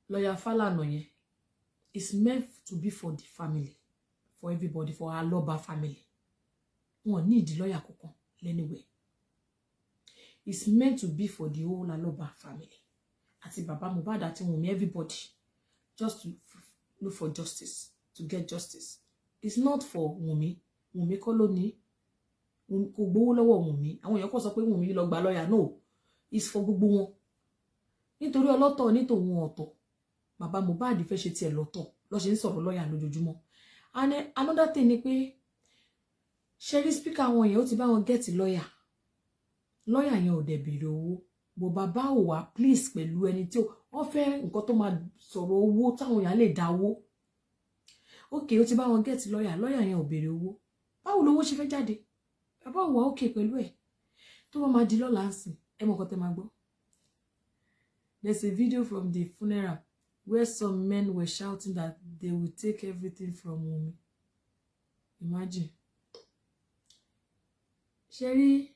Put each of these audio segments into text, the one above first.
lawyer Falana yẹn is meant to be for the family, for everybody, for our Aloba family. Wọ́n need lawyer kankan anyway. It's meant to be for the whole Aloba family. Àti bàbá Mohbad àti Wumi, everybody, just to look for justice, to get justice. It's not for Wumi. Wumi kọ́ ló ní. Kò gbowó lọ́wọ́ Wumi. Àwọn èèyàn kò sọ pé Wumi lọ gba lawyer. No, it's for gbogbo wọn. Nítorí ọlọ́tọ̀ ní tòun ọ̀tọ̀. Bàbá Mohbad fẹ́ ṣe tiẹ̀ lọ́tọ̀. Ló ṣe ń sọ̀rọ̀ lawyer lójoojúmọ́. And another thing ni pé Sherry speaker àwọn èèyàn ó ti bá wọn get lawyer. Lawyer yẹn ò dẹ̀ béèrè owó. Bó bàbá ò wá please pẹ̀lú ẹni tí ó fẹ́ nǹkan tó máa sọ̀rọ̀ owó táwọn èèyàn lè dáwó. Okay, ó ti bá wọn get lawyer. Lawyer yẹn ò béèrè owó. Báwo lówó ṣe fẹ́ jáde? Bàbá ò wá okay pẹ̀lú ẹ̀. Tó bá máa di lọ́la ńsìn, ẹ mọ̀ nǹkan tẹ́ máa gbọ́. There's a video from the funeral where some men were shouting that they will take everything from Wumi. Imagine. Sherry,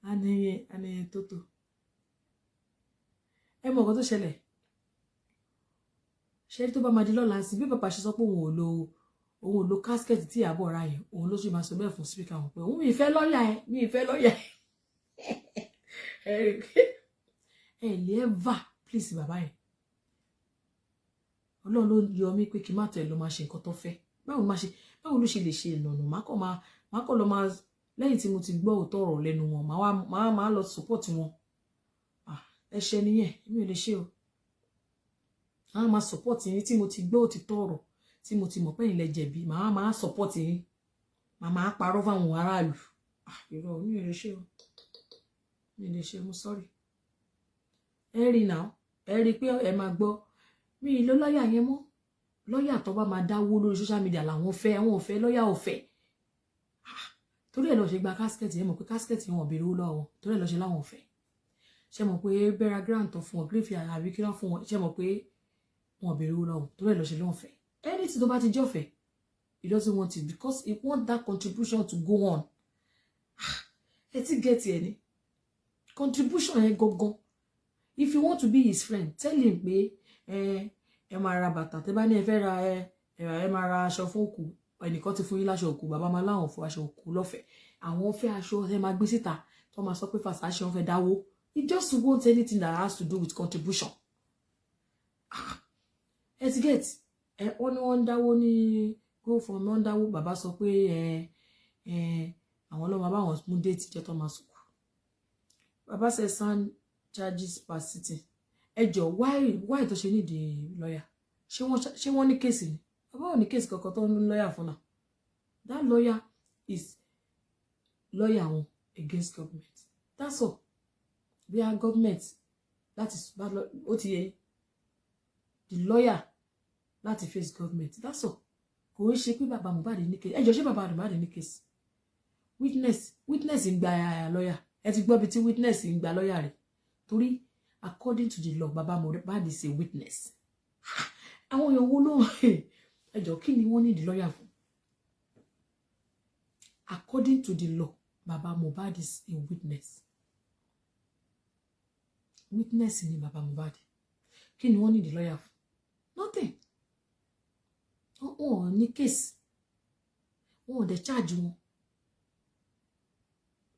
aneye Toto. Ẹ mọ̀ nǹkan tó ṣẹlẹ̀. Sherry tó bá máa di lọ́la ńsìn, bí bàbá ṣe sọ pé òun ò lo casket tí àbọ̀ ra yẹn, òun ló ṣe máa sọ bẹ́ẹ̀ fún speaker wọn pé òun mi fẹ́ lawyer mi fẹ́ lawyer. Ẹ lè ever please bàbá yẹn. Ọlọ́run ló yọ mí pé kí má tẹ̀ lọ máa ṣe nǹkan tó fẹ́. Báwo ló ṣe lè ṣe ìlànà? Má kọ́ lọ máa lẹ́yìn tí mo ti gbọ́ òótọ́ ọ̀rọ̀ lẹ́nu wọn, máa lọ support wọn. Ẹ̀ṣẹ̀ nìyẹn, èmi ò lè ṣe o. Máa máa support yín tí mo ti gbọ́ òtítọ́ ọ̀rọ̀, tí mo ti mọ̀ pé ilẹ̀ jẹ̀bi, máa support yín. Máa parọ́ fáwọn aráàlú. Irọ́, mi ò lè ṣe o. Mi ò lè ṣe, mo sorry. Ẹ rí now, ẹ rí pé ẹ máa gbọ́. Mi lo lawyer yẹn mọ́. Lawyer tó bá máa dáwó lórí social media làwọn fẹ́, àwọn ò fẹ́ lawyer ò fẹ́. Torí ẹ̀ lọ ṣe gba casket yẹn, mọ̀ pé casket yẹn wọ́n béèrè owó lọ́wọ́ wọn. Torí ẹ̀ lọ ṣe láwọn ò fẹ́. Ṣé mọ̀ pé burial grant tó fún wọn, graveyard àbí kí wọ́n fún wọn, ṣé mọ̀ pé wọ́n béèrè owó lọ́wọ́. Torí ẹ̀ lọ ṣe lọ́wọ́ fẹ́. Anything tó bá ti jẹ́ ọ̀fẹ́, he doesn't want it because he wants that contribution to go on. Ẹ ti get here ni. Contribution yẹn gangan. If you want to be his friend, tell him pé ẹ máa ra bàtà, tẹ́ bá ní ẹ fẹ́ ra ẹ máa ra aṣọ fún òkú, ẹnìkan ti fún yín láṣọ òkú, bàbá máa láwọn fún aṣọ òkú lọ́fẹ̀ẹ́. Àwọn fẹ́ aṣọ ẹ máa gbé síta tó máa sọ pé Fàṣàṣẹ wọn fẹ́ dáwó. He just wants anything that has to do with contribution. Ẹ ti get wọ́n dáwó ní go from wọ́n dáwó, bàbá sọ pé àwọn ló máa bá wọn mú date jẹ́ tó máa sùkú. Bàbá ṣe san charges per sitting. Ẹjọ́ why tó ṣe need the lawyer? Ṣé wọ́n ní case ni? Bàbá ò ní case kankan tó ní lawyer fún náà. That lawyer is lawyer wọn against government. That's all. They are government. That is bad law. Ó ti yé. The lawyer láti face government. That's all. Kò ń ṣe pé bàbá Mohbad ní case. Ẹjọ́ ṣé bàbá Mohbad ní case? Witness ń gba lawyer. Ẹ ti gbọ́ bí tí witness ń gba lawyer rẹ̀. Torí according to the law, bàbá Mohbad is a witness. Àwọn èèyàn wo ló ẹjọ́ kí ni wọ́n ní the lawyer fún? According to the law, bàbá Mohbad is a witness. Witness ni bàbá Mohbad. Kí ni wọ́n ní the lawyer fún? Nothing. Wọ́n ní case. Wọ́n dey charge wọn.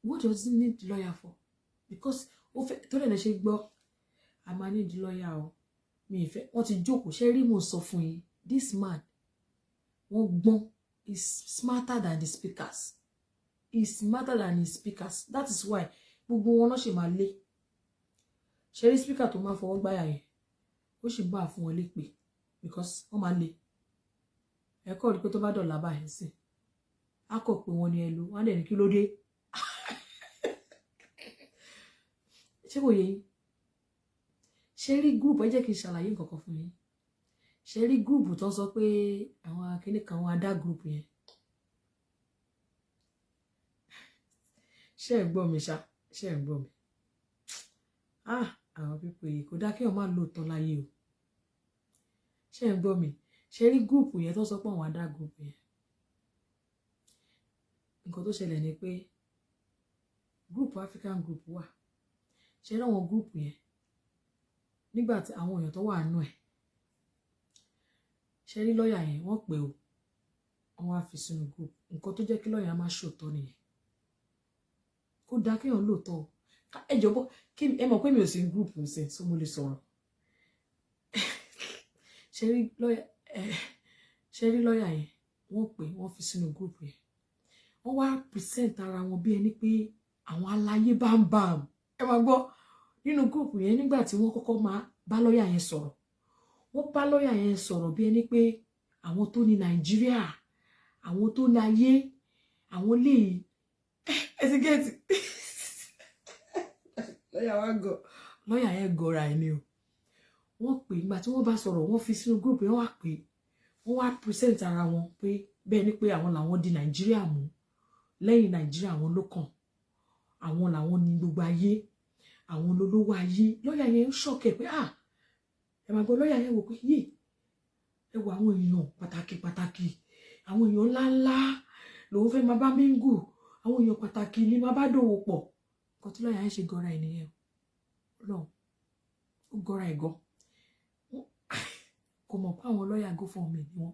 What does he need the lawyer for? Because tó lè ṣe gbọ́ a máa need the lawyer o. Mi ìfẹ́ wọ́n ti jókòó ṣe rí mo sọ fún yín. This man wọ́n gbọ́n is smarter than the speakers. Is smarter than the speakers. That is why gbogbo wọn náà ṣe máa lé. Ṣe rí speaker tó máa fọwọ́ gbáyà yẹn. Ó sì bá fún wọn lépè because wọ́n máa lé. Ẹ kọ́ rí pé tó bá dọ̀là báyìí sí. A kọ̀ pé wọ́n ní ẹ lò wọ́n á dẹ̀ ní kí ló dé. Ṣé kò yé yín? Ṣé rí group ẹ jẹ́ kí n ṣàlàyé nǹkan kan fún yín. Ṣé rí group tó ń sọ pé àwọn akíní kan wọn á dá group yẹn. Ṣé ẹ gbọ́ mi ṣá? Ṣé ẹ gbọ́ mi? Àwọn pípọ̀ yìí kò dá kí wọ́n máa lò tán láyé o. Ṣé ẹ gbọ́ mi? Ṣé rí group yẹn tó sọ pé àwọn á dá group yẹn. Nǹkan tó ṣẹlẹ̀ ni pé group African group wà. Ṣé rí àwọn group yẹn nígbà tí àwọn èèyàn tó wà nù ẹ̀ ṣe rí lọ́ọ̀yà yẹn wọ́n pè ó wọ́n wá fi sínú group nǹkan tó jẹ́ kí lọ́ọ̀yà máa ṣòótọ́ nìyẹn kó dáa kéèyàn lóòótọ́ ẹ jọ̀bọ́ kí ẹ mọ̀ pé mi ò sí group nsìn so mo lè sọ̀rọ̀ ṣe rí lọ́ọ̀yà yẹn wọ́n pè wọ́n fi sínú group yẹn wọ́n wá present ara wọn bí ẹni pé àwọn aláyé bámbàm ẹ máa gbọ́ nínú group yẹn nígbà tí wọ́n kọ́kọ́ máa bá lọ́ọ̀yà yẹn sọ̀rọ̀ wọ́n bá lọ́ọ̀yà yẹn sọ̀rọ̀ bí ẹni pé àwọn tó ní Nàìjíríà àwọn tó ní ayé àwọn lè ẹtíkẹ́ẹ̀tì lọ́ọ̀yà yẹn gọra ẹ̀ ni o wọ́n pè nígbà tí wọ́n bá sọ̀rọ̀ wọ́n fi sínú group yẹn wá pé wọ́n wá present ara wọn pé bẹ́ẹ̀ ni pé àwọn làwọn di Nàìjíríà mú lẹ́yìn Nàìjíríà àwọn ló kàn àwọn làwọn ní gbogbo ayé àwọn olówó ayé lọ́ọ̀yà yẹn ń ṣọ̀kẹ́ pé ẹ máa gbọ́ lọ́ọ̀yà yẹn wò pé yé ẹ wo àwọn èèyàn pàtàkì àwọn èèyàn ńláńlá lòun fẹ́ máa bá mingu àwọn èèyàn pàtàkì ni máa bá dòwò pọ̀ nǹkan tí lọ́ọ̀yà yẹn ṣe gọra ẹ̀ nìyẹn lọ ó gọra ẹ̀ gan kò mọ̀ pé àwọn lọ́ọ̀yà GoFundMe ni wọ́n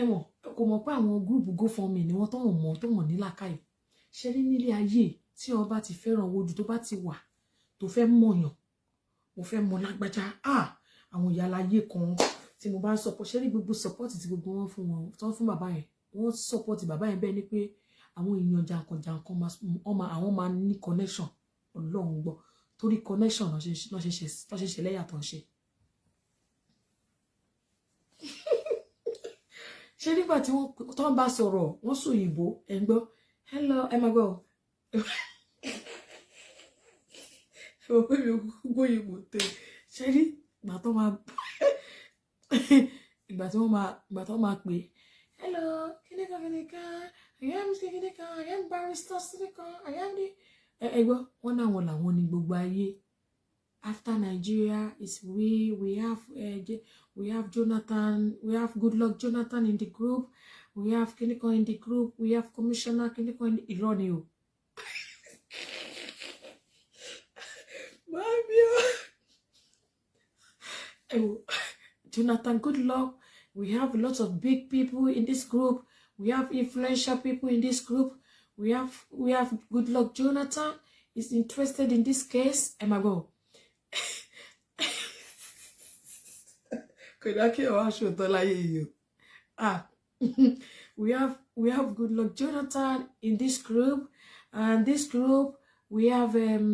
ẹ mọ̀ kò mọ̀ pé àwọn gúrùpù GoFundMe ni wọ́n tó mọ̀ ní làákàyè ṣe rí nílé ayé tí o bá ti fẹ́ràn owó ju tó bá ti wà tó fẹ́ mọ̀yàn mo fẹ́ mọ̀ lágbájá àwọn ìyá aláyé kan tí mo bá ń support ṣe rí gbogbo support tí gbogbo wọn fún wọn tó ń fún bàbá yẹn wọ́n support bàbá yẹn bẹ́ẹ̀ ni pé àwọn èèyàn jàǹkànjàǹkàn àwọn máa ní connection Ọlọ́run gbọ́ torí connection lọ́ ṣe lẹ́yà tó ń ṣe. ṣe nígbà tí wọ́n tó ń bá sọ̀rọ̀ wọ́n sọ òyìnbó ẹ̀ ń gbọ́ hello ẹ máa gbọ́ ṣe wọ́n pé mi ò gbọ́ òyìnbó tẹ̀ ṣe rí ìgbà tó máa pè hello kíníkan I am kíníkan I am barrister kíníkan I am the ẹ gbọ́ wọ́n náà wọn làwọn ní gbogbo ayé after Nigeria is we have Jonathan, we have Goodluck Jonathan in the group, we have Kiniko in the group, we have Commissioner Kiniko in the ironi o. Jonathan Goodluck, we have lots of big people in this group, we have influential people in this group, we have Goodluck Jonathan is interested in this case. Emma go. We have Goodluck Jonathan in this group, and this group we have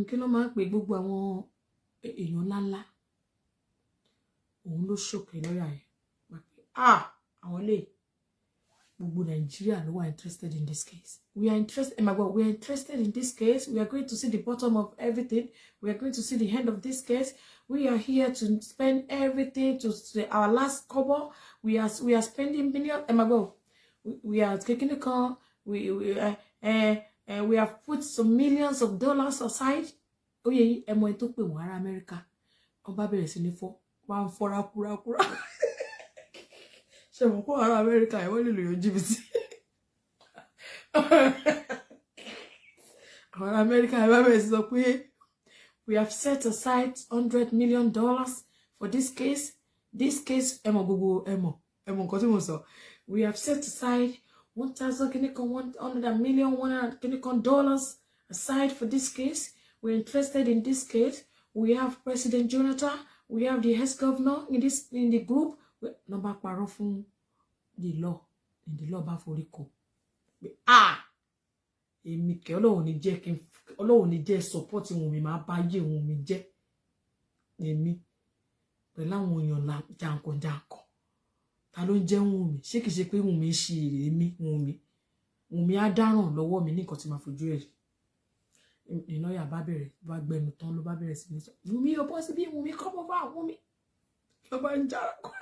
kí ló máa ń pè gbogbo àwọn èèyàn ńláńlá òun ló ṣòkè lọ́yà yẹn àwọn lè gbogbo Nàìjíríà ló wà interested in this case. We are interested in this case. We are going to see the bottom of everything. We are going to see the end of this case. We are here to spend everything to our last kobo. We are spending millions. We are taking the car. We have put some millions of dollars aside. Oh yeah, emo to pe won ará America. Wọ́n bá bẹ̀rẹ̀ sí ní fọ́. Wọ́n fọ́ra kúrakúra. Ṣé mo ko ará America e wọ́n lè lò jìbìtì. Ará America e bá bẹ̀rẹ̀ sí sọ pé we have set aside $100 million for this case. This case, nǹkan tí mo sọ. We have set aside $100 million aside for this case. We're interested in this case. We have President Jonathan. We have the ex-governor in the group. Number paro fún the law. In the law bá forí kò. Èmi kẹ́ Ọlọ́run ní jẹ́ support Wumi máa bá yé Wumi jẹ́ èmi pẹ̀lú àwọn èèyàn jàǹkànjàǹkàn ta ló ń jẹ́ Wumi ṣé kìí ṣe pé Wumi ń ṣe èrè mi Wumi á dáràn lọ́wọ́ mi ní nǹkan tí máa fojú ẹ̀ ní lọ́ọ̀yà bá bẹ̀rẹ̀ bá gbẹnu tán ló bá bẹ̀rẹ̀ sí ní sọ Wumi ò bọ́ sí bí Wumi kọ́ mọ́ bá Wumi ló bá ń jára kọ́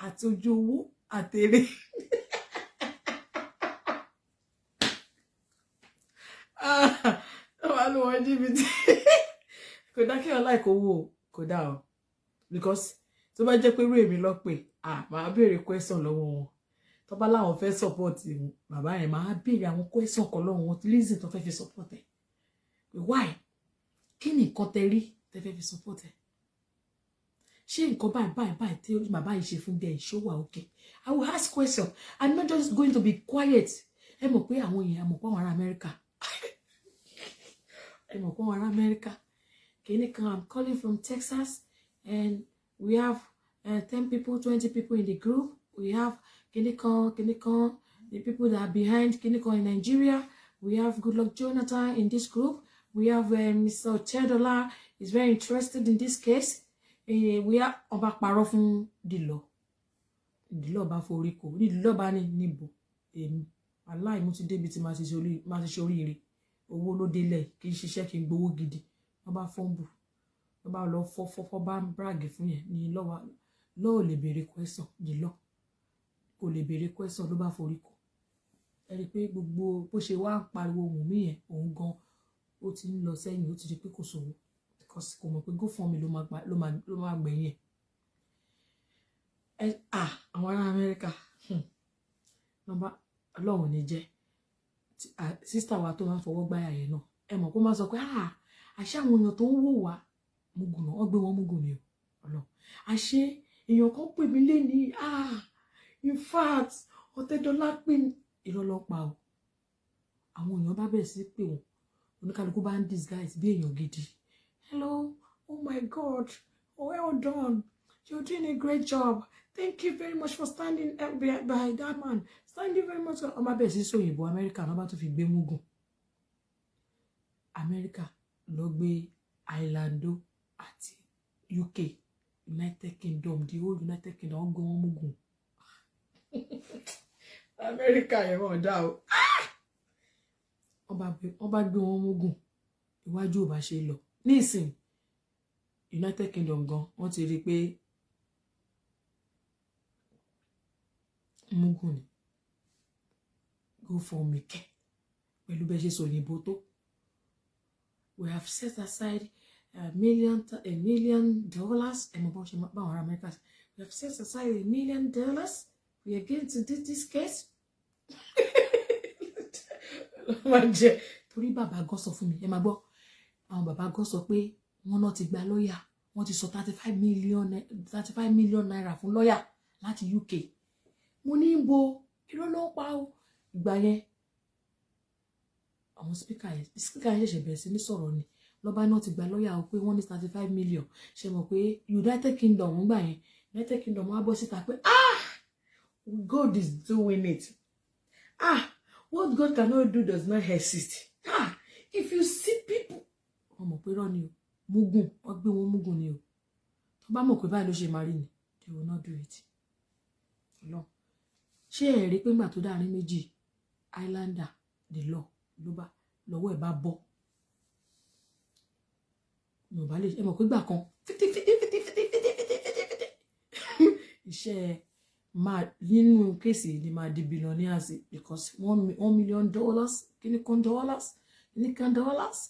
àti ojú owó àtẹ̀rẹ̀. Wọ́n wọ́n jìbìtì kò dá kí ọ láì kó wò kò dá o because tó bá jẹ́ pé irú èmi lọ pé màá béèrè question lọ́wọ́ wọn tó bá láwọn fẹ́ support bàbá yẹn máa béèrè àwọn question kan lọ́wọ́ wọn reason tó fẹ́ fi support ẹ̀ why kí ni nǹkan tẹ rí tẹ fẹ́ fi support ẹ̀ ṣé nǹkan báyìí tí bàbá yìí ṣe fún bẹ́ẹ̀ ṣó wà okay. I will ask question. I'm not just going to be quiet. Ẹ mọ̀ pé àwọn èèyàn mọ̀ pé àwọn ará America. Ẹ mọ̀ pé àwọn ará America. Kìnìkan, I'm calling from Texas and we have 10 people, 20 people in the group. We have kìnìkan, the people that are behind kìnìkan in Nigeria. We have Goodluck Jonathan in this group. We have Mr. Otedola is very interested in this case. We have ọba parọ́ fún Dìlọ bá forí kò Dìlọ bá ní níbo èmi aláìmú ti débi tí máa ti ṣe oríire owó ló délẹ̀ kí n ṣiṣẹ́ kí n gbowó gidi wọ́n bá fọ́nbù wọ́n bá lọ fọ́fọ́ bá ń brag fún yẹn ní lọ́wọ́ lè béèrè question Dìlọ kò lè béèrè question ló bá forí kò ẹ rí i pé gbogbo bó ṣe wá ń pariwo Wùmí yẹn òun gan ó ti ń lọ sẹ́yìn ó ti di pé kò sówó because kò mọ̀ pé GoFundMe ló máa gbẹ̀yìn ẹ̀ àwọn ará Amẹ́ríkà nọ́mbà ọlọ́run ní jẹ́ sísítà wa tó máa ń fọwọ́ gbáyà yẹn náà ẹ mọ̀ kó máa sọ pé àṣé àwọn èèyàn tó ń wò wá mugun náà wọ́n gbé wọn mugun ni ọlọ́run àṣé èèyàn kan pè mí léni in fact Ọ̀tẹ́dọ́lá pè mí ìrọlọ́pàá o àwọn èèyàn bá bẹ̀rẹ̀ sí pé wọn oníkálukú bá ń disguise bí èèyàn gidi hello oh my god well done you're doing a great job thank you very much for standing by that man thank you very much ọmọ bẹ̀rẹ̀ sí sóyìnbó Amẹ́ríkà náà bá tún fi gbé mugun Amẹ́ríkà lọ gbé Islando àti UK United Kingdom the whole United Kingdom wọ́n gbé wọn mugun Amẹ́ríkà yẹn wọ́n dá o wọ́n bá gbé wọn mugun iwájú ò bá ṣe lọ nísìn United Kingdom gan wọ́n ti rí pé mugun ni GoFundMe kẹ pẹ̀lú bẹ́ẹ̀ ṣe sọ òyìnbó tó we have set aside $1 million ẹ̀mọ̀ bọ́n ṣe báwọn ará Amẹ́ríkà we have set aside $1 million we are going to do this case máa jẹ torí bàbá gan sọ fún mi ẹ máa gbọ́ àwọn bàbá gan sọ pé wọ́n náà ti gba lọ́ọ̀yà wọ́n ti sọ 35 million naira fún lọ́ọ̀yà láti UK mo ní bo irọ́ ló pa o ìgbà yẹn àwọn spíkà yẹn ṣẹ̀ṣẹ̀ bẹ̀rẹ̀ sí ní sọ̀rọ̀ ni lọ́ba náà ti gba lọ́ọ̀yà o pé wọ́n ní 35 million ṣe mọ̀ pé United Kingdom ń gbà yẹn United Kingdom wá bọ́ síta pé God is doing it what God cannot do does not exist if you see people wọ́n mọ̀ pé rọ́ ni o mugun wọ́n gbé wọn mugun ni o tó bá mọ̀ pé báyìí ló ṣe máa rí ni they will not do it lọ ṣé ẹ rí pé ńgbà tó dáàrin méjì Islander the law ló bá lọ́wọ́ ẹ̀ bá bọ́ mo bá lè ẹ mọ̀ pé gbà kan iṣẹ́ máa nínú kéèsì ni máa di billionaires because $1 million kìnnìkan dollars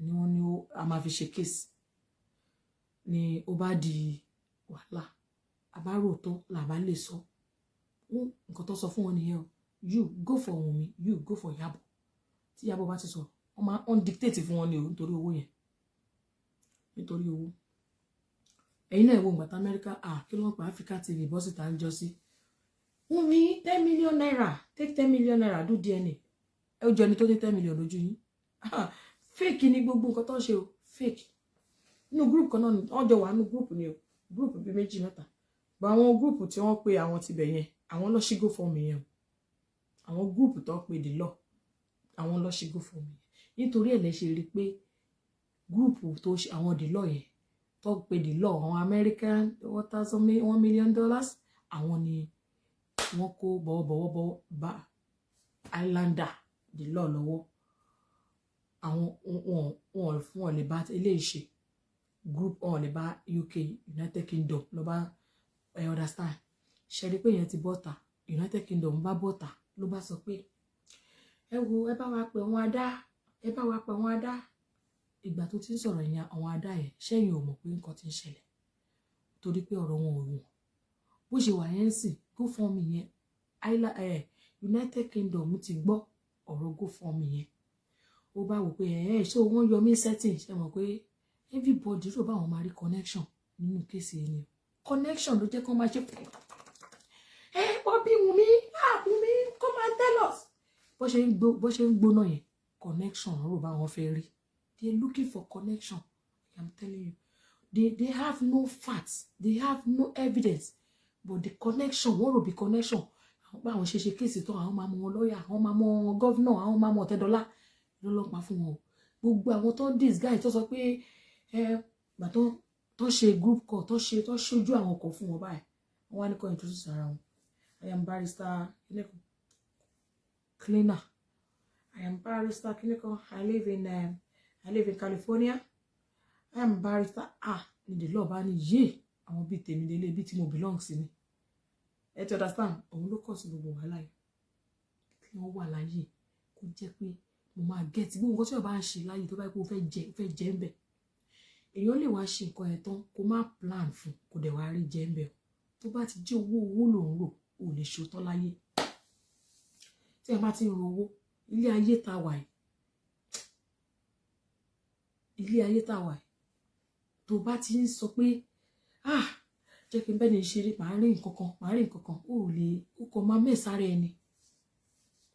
ni wọ́n ní a máa fi ṣe kéèsì ni ó bá di wàhálà àbárò tó làbá lè sọ nǹkan tó sọ fún wọn nìyẹn o you go for Wumi you go for Yabo tí Yabo bá ti sọ wọ́n máa ń dictate fún wọn ni o nítorí owó yẹn nítorí owó ẹ̀yin náà ìwọ ìgbàtà Amẹ́ríkà kí ló ń pa Africa TV bọ́sì tá ń jọ sí Wumi 10 million naira take 10 million naira do DNA ẹ ó jọ ẹni tó ní 10 million lójú yín fake ni gbogbo nǹkan tó ń ṣe o fake inú group kan náà wọ́n jọ wà nínú group ni o group bíi méjì mẹ́ta gba àwọn group tí wọ́n pe àwọn tibẹ̀ yẹn àwọn lọ sí GoFundMe yẹn àwọn group tó pe the law àwọn lọ sí GoFundMe nítorí ẹ̀ lẹ ṣe rí pé group tó ṣe àwọn the law yẹn tó pe the law àwọn American $1 million àwọn ni wọ́n kó bọ̀wọ̀bọ̀wọ̀ bá Islander the law lọ́wọ́ àwọn wọn lè bá eléyìí ṣe group wọn lè bá UK United Kingdom lọ bá understand ṣe rí pé yẹn ti bọ́ta United Kingdom bá bọ́ta ló bá sọ pé ẹ wo ẹ bá wa pè wọn adá ìgbà tó ti ń sọ̀rọ̀ yẹn àwọn adá yẹn ṣẹ́yìn ò mọ̀ pé nǹkan ti ń ṣẹlẹ̀ torí pé ọ̀rọ̀ wọn ò wọ̀n bó ṣe wà yẹn sì GoFundMe yẹn United Kingdom ti gbọ́ ọ̀rọ̀ GoFundMe yẹn ó bá wò pé ṣé wọ́n yọ mí setting ṣe mọ̀ pé everybody rò bá wọn máa rí connection nínú kéèsì yẹn ni connection ló jẹ́ kó máa ṣe Bobby Wumi Wumi come and tell us bó ṣe ń gbóná yẹn connection rò bá wọn fẹ́ rí. They are looking for connection. I'm telling you. They have no facts. They have no evidence. But the connection, what will be connection? Báwọn ṣe kéèsì tó àwọn máa mọ lọ́yà, àwọn máa mọ gọ́vnà, àwọn máa mọ Ọ̀tẹ́dọ́lá lọ́lọ́pàá fún wọn. Gbogbo àwọn tó ń dis guy tó sọ pé gbà tó ṣe group call tó ṣojú àwọn ọkọ̀ fún wọn báyìí. Wọ́n wá ní kó introduce ara wọn. I am barrister cleaner. I am barrister clinical. I live in California. I am barrister. Ní the law bá ní yé àwọn bíi tèmi lélẹ̀ bíi tí mo belong sí ni. Ẹ ti understand? Òun ló kọ̀ sí gbogbo wàhálà yìí. Kí wọ́n wà láyé kó jẹ́ pé mo máa get gbogbo nǹkan tí wọ́n bá ń ṣe láyé tó bá yẹ kó fẹ́ jẹ́ ń bẹ̀. Èèyàn lè wá ṣe nǹkan ẹ̀ tán kó má plan fún kó dẹ̀ wá rí jẹ́ ń bẹ̀. Tó bá ti jẹ́ owó lòun rò ò lè ṣòótọ́ láyé. Tí ẹ bá ti ń ro owó ilé ayé tá wà yìí tó bá ti ń sọ pé jẹ́ kí n bẹ́ẹ̀ ni ṣeré màá rí nǹkan kan ó kàn máa mẹ́sàárẹ̀ ẹni.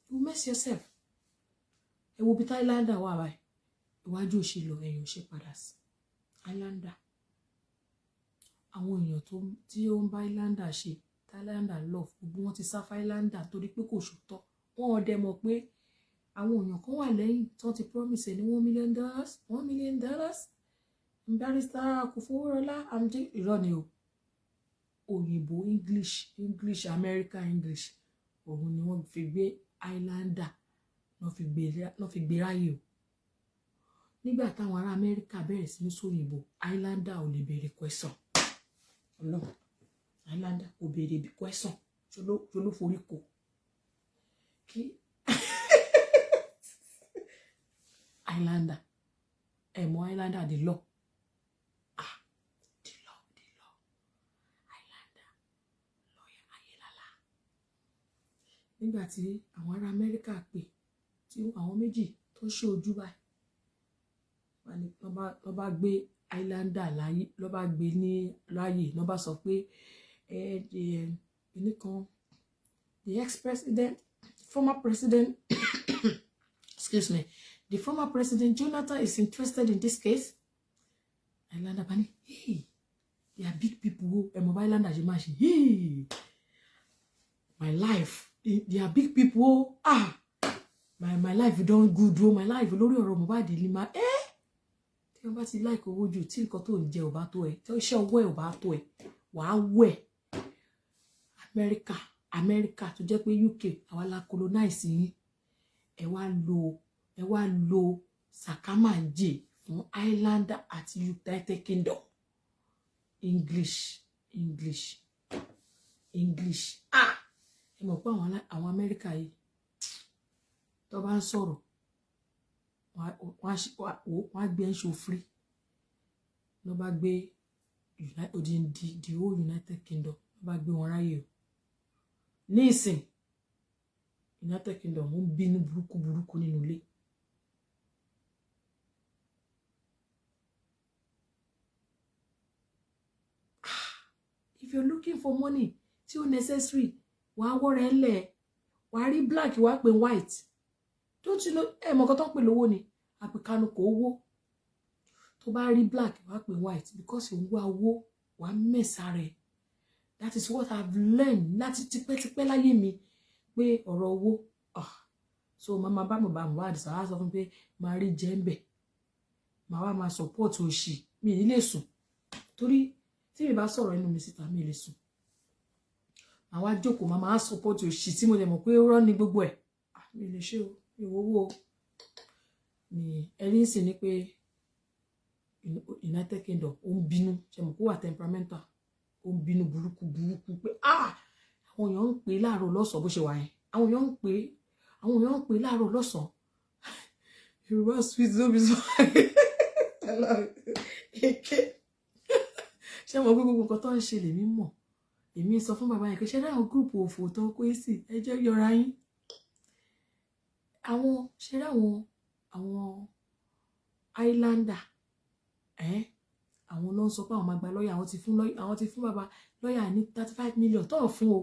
You mess yourself. Ẹ wo bí Islander wà báyìí iwájú òṣè lọ ẹ̀yìn òṣè padà sí Islander. Àwọn èèyàn tí ó ń bá Islander ṣe Islander love gbogbo wọn ti sá fún Islander torí pé kò ṣòótọ́. Wọn ò dẹ̀ mọ̀ pé àwọn èèyàn kan wà lẹ́yìn tó ti promise ẹ̀ ní $1 million. Barrister kò fowó rọlá àmì irọ́ ni o. Òyìnbó English America English òun ni wọ́n fi gbé Islander náà fi gbé ráyè o. Nígbà táwọn ará Amẹ́ríkà bẹ̀rẹ̀ sí ní sóyìnbó Islander ò lè béèrè question. Ọlọ́run Islander kò béèrè question ṣó ló forí kò kí Islander mọ Islander the law. Islander lawyer ayélálá. Nígbà tí àwọn ará Amẹ́ríkà pè tí àwọn méjì tó ṣe ojú báyìí ló bá gbé Islander láyé ló bá gbé ní láyè ló bá sọ pé the ex-president former president excuse me, the former president Jonathan is interested in this case. Islander bani they are big people. Islander hey, my life they are big people. My life don't good. My life lórí ọ̀rọ̀ Mohbad ni ma tí wọ́n bá ti like owó jù tí nǹkan tó ń jẹ ò bá tó ẹ tí iṣẹ́ ọwọ́ ẹ ò bá tó ẹ wàá wẹ̀ America tó jẹ́ pé UK àwa la colonize yín ẹ wá lo sàkámàǹjẹ fún Islander àti United Kingdom. English ẹ mọ̀ pé àwọn Amẹ́ríkà yìí tó bá ń sọ̀rọ̀ wọ́n á gbé ẹ̀ṣọ́ free ló bá gbé the whole United Kingdom ló bá gbé wọn ráyè o. Ní ìsìn United Kingdom ń bínú burúkú nínú ilé. If you're looking for money tí ó necessary wàá wọ́rẹ̀ ńlẹ̀ wàá rí black wàá pè white. Don't you know mọ̀ kan tó ń pè lówó ni àpèkánu kò owó tó bá rí black wàá pè white because òun wá owó wàá mẹ́sà rẹ̀. That is what I've learned láti tipẹ́tipẹ́ láyé mi pé ọ̀rọ̀ owó so mama bá mo bá mo wá àdìsá wá sọ fún pé máa rí jẹ́ ń bẹ̀ máa wá máa support òṣì mi ní lè sùn torí tí mi bá sọ̀rọ̀ inú mi síta mi lè sùn màá wá jókòó máa support òṣì tí mo lè mọ̀ pé ó rọ́ ní gbogbo ẹ̀ mi lè ṣe o ìwówó ni ẹni sì ni pé United Kingdom ó ń bínú ṣe mọ̀ kó wà temperamental ó ń bínú burúkú pé àwọn èèyàn ń pè láàárọ̀ lọ́sàn bó ṣe wà yẹn àwọn èèyàn ń pè láàárọ̀ lọ́sàn Yorùbá sweet no be so ṣé mo gbogbo nǹkan tó ń ṣe lèmi mọ̀ èmi sọ fún bàbá yẹn pé ṣe dáhùn gúrùpù òfò tó kó sí ẹjọ́ yọra yín àwọn Islander àwọn ló ń sọ pé àwọn máa gba lọ́ọ̀yà, àwọn ti fún bàbá lọ́ọ̀yà ní 35 million tó fún o.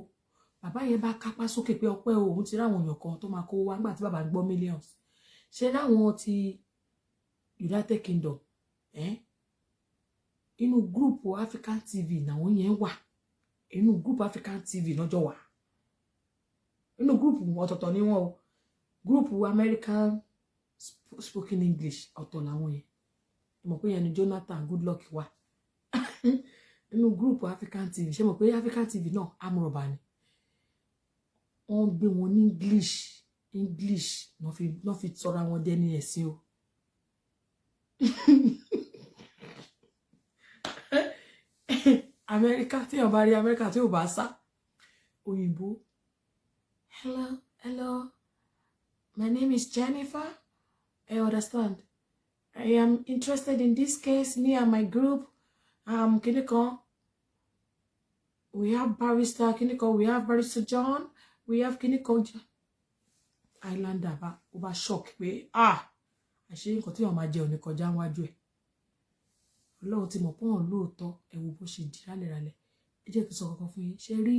Bàbá yẹn bá kápá sókè pé ọpẹ́ o, òun ti ráwọn èèyàn kan tó máa kó wá nígbà tí bàbá ń gbọ́ millions. Ṣé láwọn ti United Kingdom inú gúrùpù African TV làwọn yẹn wà, inú gúrùpù African TV lọ́jọ́ wà, inú gúrùpù ọ̀tọ̀ọ̀tọ̀ ni wọ́n o, gúrùpù American spoken English ọ̀tọ̀ làwọn yẹn. Mọ̀ pé yẹn ni Jonathan Goodluck wà inú gúrùpù African TV. Ṣé mọ̀ pé African TV náà amúrọ̀bà ni wọ́n gbé wọn ní English náà fi sọ́ra wọn dẹ́ni ẹ̀sìn o. Amẹ́ríkà tí wọ́n bá rí Amẹ́ríkà tí ò bá sá òyìnbó. Hello, my name is Jennifer. I understand. I am interested in this case, me and my group. Kiniko. We have barrister Kiniko, we have barrister John, we have Kiniko. Islander ba over shock pé àṣé nǹkan tí wọ́n máa jẹ òní kọjá wájú ẹ̀. Ọlọ́run ti mọ̀ pé wọ́n lóòótọ́ ẹ wo bó ṣe di rálẹ̀rálẹ̀. Ẹ jẹ́ kí n sọ kankan fún yín. Ṣé rí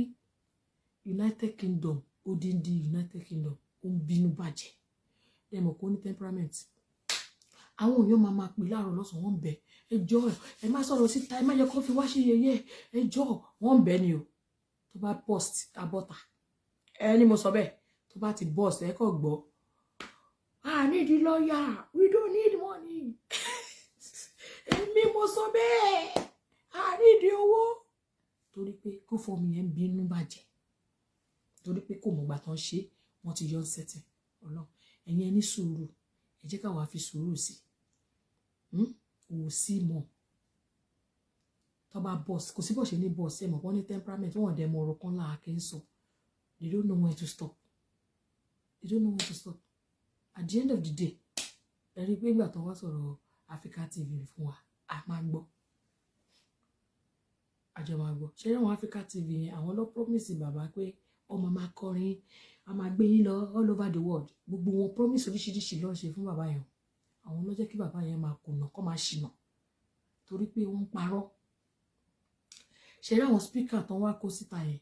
United Kingdom, odindi United Kingdom ó ń bínú bàjẹ́. Ẹ mọ̀ pé ó ní temperament. Àwọn èèyàn máa pè láàárọ̀ lọ́sàn wọ́n ń bẹ ẹjọ́ ẹ má sọ̀rọ̀ síta ẹ má jẹ́ kó fi wá ṣe yẹ̀yẹ́ ẹjọ́ wọ́n ń bẹ ni o. Tó bá post abọ́ta ẹni mo sọ bẹ́ẹ̀ tó bá ti post ẹ kò gbọ́ I need a lawyer, we don't need money. Èmi mo sọ bẹ́ẹ̀ I need owó. Torí pé kó fọ́ mi yẹn bínú bàjẹ́, torí pé kò mọ̀gbà tán ṣe wọ́n ti yọ ń sẹ́tìn. Ọlọ́run ẹ̀yin ẹni sùúrù, ẹ jẹ́ káwa fi sùúrù sí kò sí mọ̀ tó bá boss kò sí bó ṣe ní boss ẹ mọ̀ wọ́n ní temperament wọ́n dẹ̀ mọ̀ ọ̀rọ̀ kan láàkí ń sọ. They don't know when to stop. They don't know when to stop. At the end of the day ẹ rí pé ìgbà tó wá sọ̀rọ̀ Africa TV fún wa a máa gbọ́ àjọ máa gbọ́. Ṣé àwọn Africa TV yẹn àwọn ló promise bàbá pé ọmọ máa kọrin a máa gbé yín lọ all over the world. Gbogbo wọn promise oríṣiríṣi ló ń ṣe fún bàbá yẹn. Àwọn ló jẹ́ kí bàbá yẹn máa kùnà kó máa ṣìnà torí pé wọ́n ń parọ́. Ṣé àwọn speaker tán wá kó síta yẹn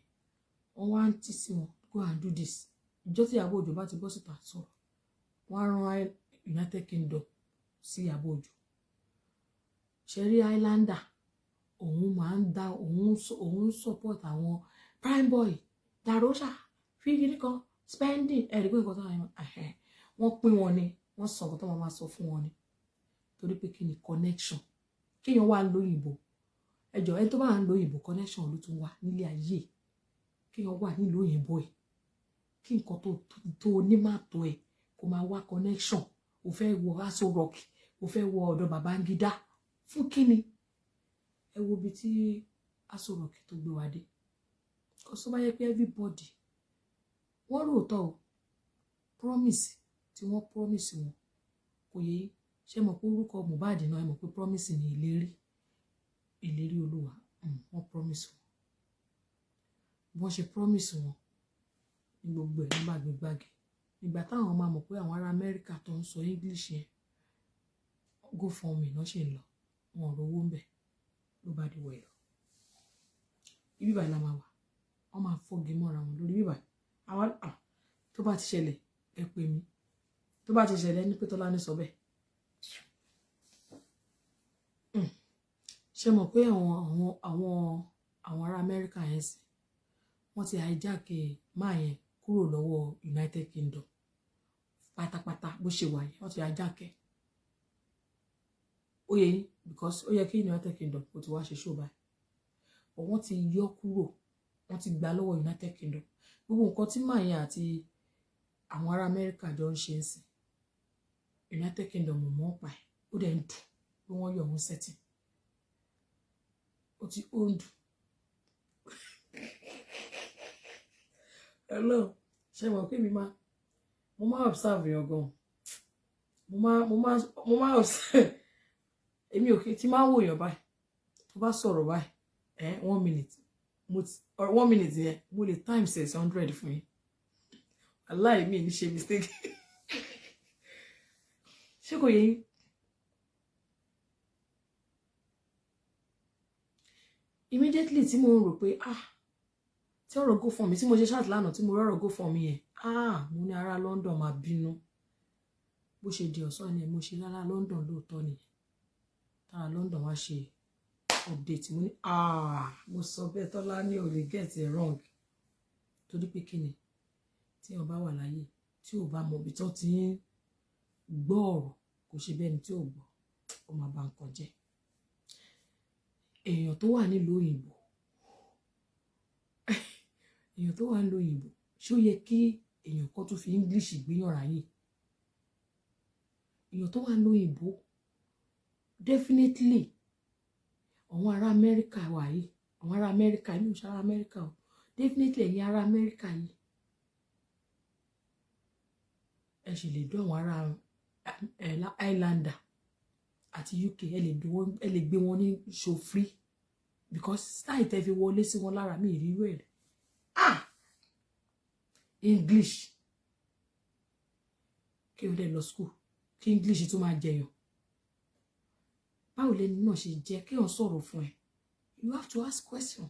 wọ́n wá ń tì sí wọn go and do this. Ìjọ́ tí Ìyábọ̀ Òjó bá ti bọ́ síta sọ̀rọ̀ wọ́n á rán United Kingdom sí Ìyábọ̀ Òjó. Ṣé rí Islander òun máa ń dá òun support àwọn prime boy Darosha fíìgì nìkan spending ẹ̀rí pé nǹkan tó wọ́n pín wọn ni wọ́n sọ nǹkan tó máa sọ fún wọn ni torí pé kí ni connection kéèyàn wà lóyìnbó ẹjọ́ ẹni tó bá ń lóyìnbó connection ló tún wà nílé ayé kéèyàn wà nílùú òyìnbó ẹ̀ kí nǹkan tó ní má tó ẹ̀ kó máa wá connection ò fẹ́ wọ Aso Rock ò fẹ́ wọ ọ̀dọ̀ Babangida fún kíni ẹ wo ibi tí Aso Rock tó gbé wa dé kò sọ bá yẹ pé everybody wọ́n ròótọ́ o promise tí wọ́n promise wọn kò yẹ ṣe mọ̀ pé orúkọ Mohbad náà ẹ mọ̀ pé promise ni ìlérí Olúwa wọ́n promise wọn wọ́n ṣe promise wọn ní gbogbo ẹ̀ ní gbàgbégbàgé nígbà táwọn máa mọ̀ pé àwọn ará Amẹ́ríkà tó ń sọ English yẹn go for me náà ṣe ń lọ wọn ò rówó ń bẹ̀ ló bá di wọ̀ ẹ̀ lọ ibi báyìí la máa wà wọ́n máa fọ́gi mọ́ra wọn lórí bíbá àwọn tó bá ti ṣẹlẹ̀ ẹ pè mí tó bá ti ṣẹlẹ̀ ní pé Tọ́lá ní sọ bẹ́ẹ̀ ṣe mọ̀ pé àwọn ará Amẹ́ríkà yẹn sì wọ́n ti hijack máa yẹn kúrò lọ́wọ́ United Kingdom pátápátá bó ṣe wà yẹn wọ́n ti hijack ó yẹ yín because ó yẹ kí United Kingdom kò ti wá ṣe show báyìí but wọ́n ti yọ kúrò wọ́n ti gbà lọ́wọ́ United Kingdom gbogbo nǹkan tí máa yẹn àti àwọn ará Amẹ́ríkà jọ ń ṣe ń sìn United Kingdom mọ̀ ọ́n pa ẹ̀ ó dẹ̀ ń dùn pé wọ́n yọ òun setting ó ti ó ń dùn. Hello ṣe mọ̀ pé mo máa observe yàn gan mo máa observe èmi ò kí tí máa wò yàn báyìí tó bá sọ̀rọ̀ báyìí 1 minute 1 minute yẹn mo lè times 100 fún yín aláì mi ní ṣe mistake ṣé kò yẹ yín immediately tí mo rò pé tí ọ̀rọ̀ go for mi tí mo ṣe chat lánàá tí mo rọ̀rọ̀ go for mi yẹn mo ní ará London máa bínú bó ṣe di ọ̀sán ni mo ṣe lára London lóòótọ́ ni tára London wá ṣe update mo ní mo sọ bẹ́ẹ̀ Tọ́lá ní ò lè get it wrong torí pé kí ni tí wọ́n bá wà láyé tí ò bá mọ ibi tó ti ń gbọ́ ọ̀rọ̀ kò ṣe bẹ́ẹ̀ ni tí ò gbọ́ ó máa bà nǹkan jẹ́ èèyàn tó wà nílùú òyìnbó ṣó yẹ kí èèyàn kan tó fi English gbéyàn ráyè èèyàn tó wà nílùú òyìnbó definitely àwọn ará Amẹ́ríkà wà yìí àwọn ará Amẹ́ríkà inú ìṣẹ́ ará Amẹ́ríkà o definitely ẹ̀yin ará Amẹ́ríkà yìí ẹ sì lè dún àwọn ará Islander àti UK ẹ lè gbé wọn ní show free because style tẹ́ fi wọlé sí wọn lára mi ìrírú ẹ̀ English kí o dẹ̀ lọ school kí English tó máa jẹyàn báwo lẹni náà ṣe jẹ́ kí wọ́n sọ̀rọ̀ fún ẹ you have to ask question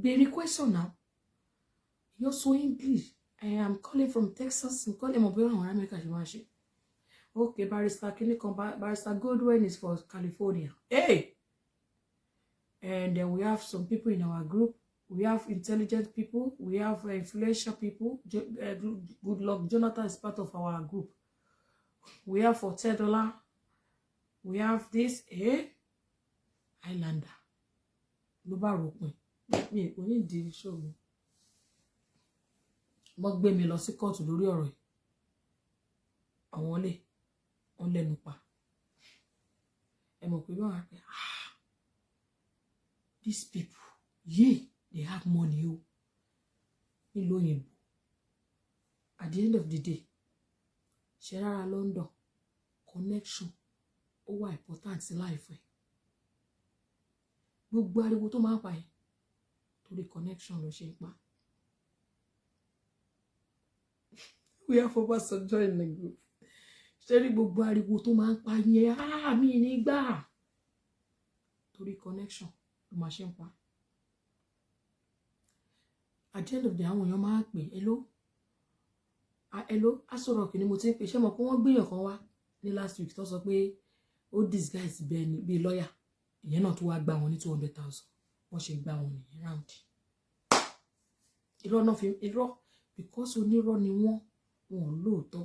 béèrè question now you're so English I am calling from Texas I'm calling mo bẹ́ẹ̀ àwọn America ṣe máa ṣe okay barrister kinikan barrister Goldwyn is for California hey and then we have some people in our group we have intelligent people we have influential people good luck Jonathan is part of our group we have for $10 we have this Islander ló bá ròpin mi ò ní di ṣòro wọ́n gbé mi lọ sí kóòtù lórí ọ̀rọ̀ yìí àwọn wọ́n lẹ́nu pa ẹ mọ̀ pé báwọn á pẹ́ these people they have money o nílùú òyìnbó at the end of the day ṣe rárá London connection ó wà important sí life ẹ gbogbo ariwo tó máa ń pa ẹ torí connection ló ṣe ń pa we have Obasanjo in the group ṣe rí gbogbo ariwo tó máa ń pa yẹn mi ní gbà torí connection ló máa ṣe ń pa at the end of the day àwọn èèyàn máa pè hello asọ̀rọ̀ kìíní mo ti ń pè ṣé mo pé wọ́n gbìyàn kan wá ní last week tó sọ pé ó disguise bẹ́ẹ̀ ni bíi lọ́ọ̀yà ìyẹn náà tó wá gbà wọn ní 200,000 wọ́n ṣe gbà wọn nìyẹn round irọ́ náà fi irọ́ because onírọ́ ni wọ́n lóòótọ́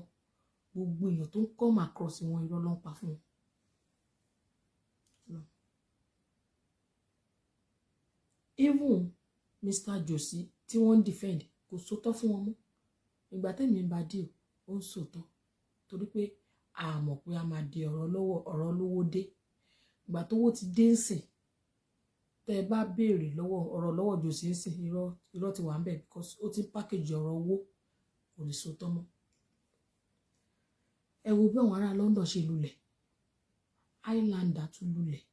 gbogbo èèyàn tó ń come across wọn irọ́ ló ń pa fún wọn. Even Mr. Josie tí wọ́n ń defend kò sótọ́ fún wọn mọ́ ìgbà tẹ́mi ń bá dì ó ń sòtọ́ torí pé a mọ̀ pé a máa di ọ̀rọ̀ lówó dé ìgbà tówó ti dé ń sìn tẹ́ ẹ bá béèrè ọ̀rọ̀ lọ́wọ́ Josie ń sìn irọ́ ti wà ń bẹ̀ because ó ti package ọ̀rọ̀ owó kò lè sòtọ́ mọ́ ẹ wo bí àwọn ará London ṣe lulẹ̀ Islander tún lulẹ̀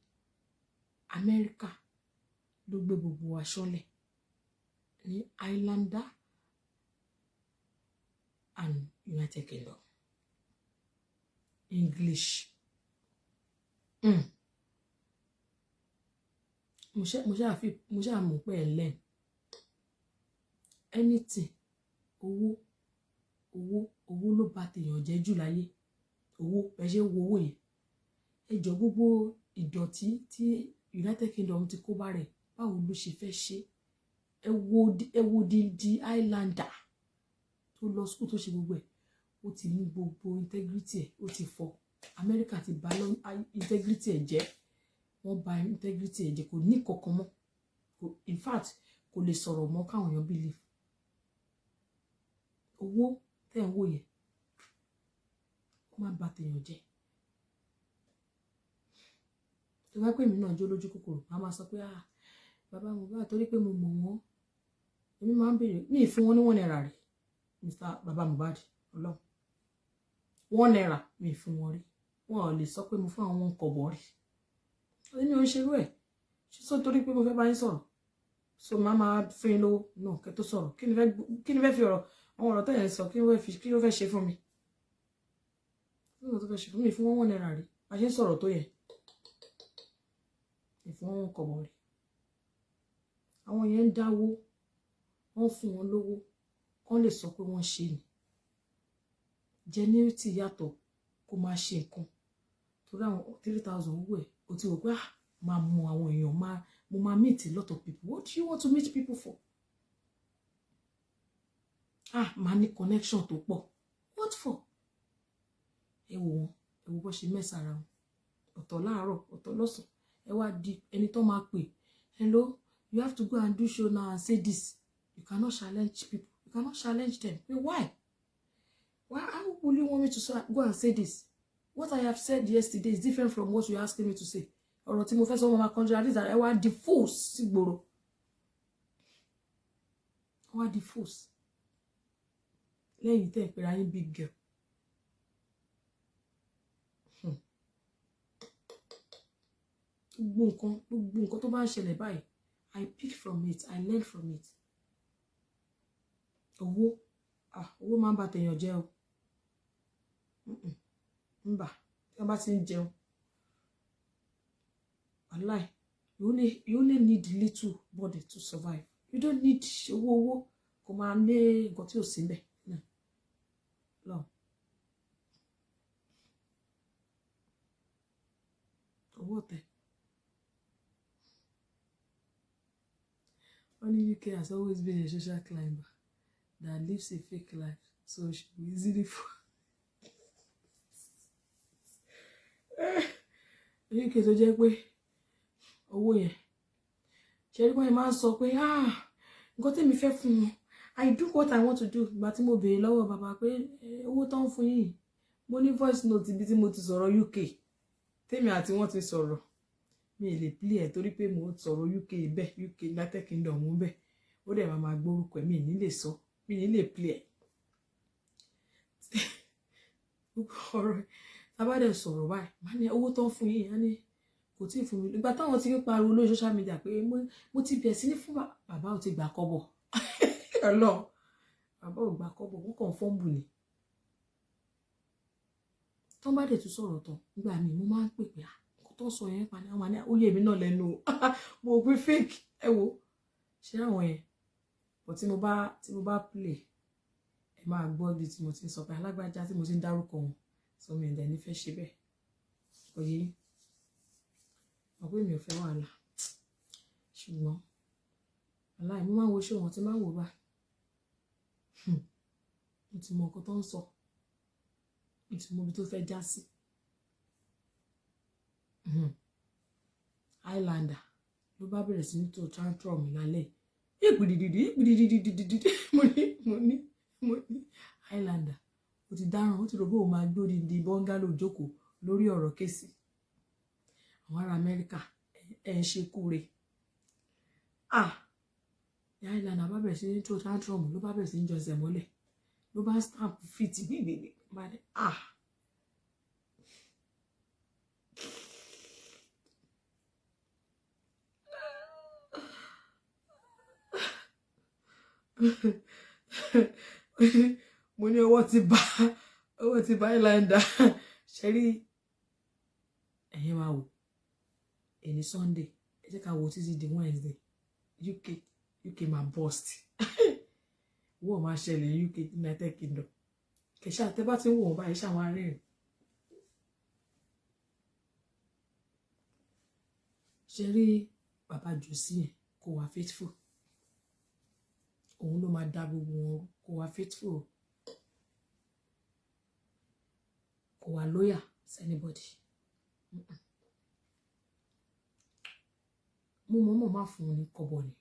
Amẹ́ríkà ló gbé gbogbo wa ṣọ́lẹ̀ ní Islander and United Kingdom English mo ṣáà mọ̀ pé ẹ lẹ́n anything owó ló bá tèèyàn jẹ́ jù láyé owó ẹ ṣe wo owó yẹn ẹ jọ gbogbo ìdọ̀tí tí United Kingdom ti kó bá rẹ̀ báwo ló ṣe fẹ́ ṣe ẹ wo di Islander tó lọ school tó ṣe gbogbo ẹ̀ ó ti mú gbogbo integrity ẹ̀ ó ti fọ́ America ti bà integrity ẹ̀ jẹ́ wọ́n bà integrity ẹ̀ jẹ́ kò ní kankan mọ́ in fact kò lè sọ̀rọ̀ mọ́ káwọn èèyàn believe owó tẹ́ ń wò yẹn ó má bà tèèyàn jẹ́ tó bá pè mí náà jó lójú kòkòrò màá máa sọ pé bàbá Mohbad torí pé mo mọ̀ wọ́n èmi máa ń béèrè ní ìfún wọn ní $1 rí Mr. bàbá Mohbad ọlọ́run $1 mi fún wọn rí wọn ò lè sọ pé mo fún àwọn kọ̀bọ̀ rí èmi ò ń ṣerú ẹ̀ ṣe sọ torí pé mo fẹ́ bá yín sọ̀rọ̀ so máa fún yín lówó náà kẹ́ tó sọ̀rọ̀ kí ni fẹ́ fi àwọn ọ̀rọ̀ tó yẹn sọ kí ló fẹ́ ṣe fún mi kí ló fẹ́ ṣe fún mi fún $1 rí a ṣe ń sọ̀rọ̀ tó yẹ ìfún wọn kọ̀bọ̀ rí àwọn yẹn ń dáwó wọ́n fún wọn lówó kán lè sọ pé wọ́n ṣe ni genuity yàtọ̀ kó máa ṣe nǹkan torí àwọn 3,000 owó ẹ̀ o ti rò pé máa mú àwọn èèyàn mo máa meet a lot of people. What do you want to meet people for? Máa ní connection tó pọ̀. What for? Ẹ wò wọ́n, ẹ wò bó ṣe mẹ́sàrà wọn. Ọ̀tọ̀ láàárọ̀, ọ̀tọ̀ lọ́sàn. Ẹ wá di ẹni tó máa pè. Hello, you have to go and do show now and say this. You cannot challenge people. You cannot challenge them. Why? How will you want me to go and say this? What I have said yesterday is different from what you're asking me to say. Ọ̀rọ̀ tí mo fẹ́ sọ máa contradict that ẹ wá di fools sígboro. Wá di fools. Lẹ́yìn tẹ́ pé ra yín big girl. Gbogbo nǹkan tó bá ń ṣẹlẹ̀ báyìí, I pick from it, I learn from it. Owó máa ń bà tèèyàn jẹ́ o. Mbà, tí wọ́n bá ti ń jẹun. Wallahi, you only need little body to survive. You don't need owó kò máa ní nǹkan tí ò sí ńbẹ̀. No. Owó tẹ̀. Only UK has always been a social climber that lives a fake life, so she will easily fall. UK tó jẹ́ pé owó yẹn ṣe rí wọ́n máa ń sọ pé nǹkan tẹ́mi fẹ́ fún wọn I do what I want to do. Ìgbà tí mo béèrè lọ́wọ́ bàbá pé owó tó ń fún yìí mo ní voice note ibi tí mo ti sọ̀rọ̀ UK tèmi àti wọ́n ti sọ̀rọ̀ mi lè play ẹ̀ torí pé mo sọ̀rọ̀ UK bẹ́ẹ̀ UK United Kingdom bẹ́ẹ̀ ó dẹ̀ máa gbórúkọ ẹ̀ mi ní lè sọ mi ní lè play ẹ̀ ọ̀rọ̀ tábàdẹ̀ sọ̀rọ̀ báyìí má ní owó tó ń fún yìí á ní kò tí ì fún mi ìgbà táwọn ti ń pariwo lórí social media pé mo ti bẹ̀rẹ̀ sí ní fún bàbá ò ti gbà kọ́bọ̀ ọlọ́ bàbá ò gbà kọ́bọ̀ wọ́n kàn fọ́ǹbù ni tó bá dẹ̀ tún sọ̀rọ̀ tán nígbà míì mo máa ń pè pé nǹkan tó sọ yẹn pa ní àwọn àní oyè mi náà lẹ́nu mo gbé fake ẹ wo ṣé àwọn yẹn bọ̀ tí mo bá play ẹ máa gbọ́ bí tí mo ti ń sọ pé alágbájá tí mo ti ń dárúkọ wọn sọ mi ẹ̀dẹ̀ ní fẹ́ ṣe bẹ́ẹ̀ òye mọ̀ pé mi ò fẹ́ wàhálà ṣùgbọ́n aláì mo máa ń wo ṣé wọn ti máa ń wò bá mo ti mọ nǹkan tó ń sọ mo ti mọ ibi tó fẹ́ já sí Highlander ló bá bẹ̀rẹ̀ sí ní tó tantrum lálẹ́ ìpìdìdìdì mo ní Highlander ó ti dáràn ó ti rò bó o máa gbé odidi bọ́ngálò jókòó lórí ọ̀rọ̀ kéèsì àwọn ará Amẹ́ríkà ẹ̀ ń ṣe kúre Highlander bá bẹ̀rẹ̀ sí ní tó tantrum ló bá bẹ̀rẹ̀ sí ní jọsẹ̀ mọ́lẹ̀ ló bá stamp fit gbìgbìgbì bá dé mo ní ọwọ́ ti bá Highlander ṣe rí ẹ̀yin máa wò ẹni Sunday ẹ jẹ́ ká wo títí di Wednesday UK máa burst wọ́n máa ṣẹlẹ̀ UK United Kingdom kẹ̀ṣà tẹ́ bá ti ń wò wọ́n báyìí ṣàwọn arẹ́rìn ṣe rí bàbá jòsí yẹn kò wá faithful òun ló máa dá gbogbo wọn kò wá faithful kò wá loyal sí anybody mo mọ̀ máa fún un ní kọ́bọ̀ ni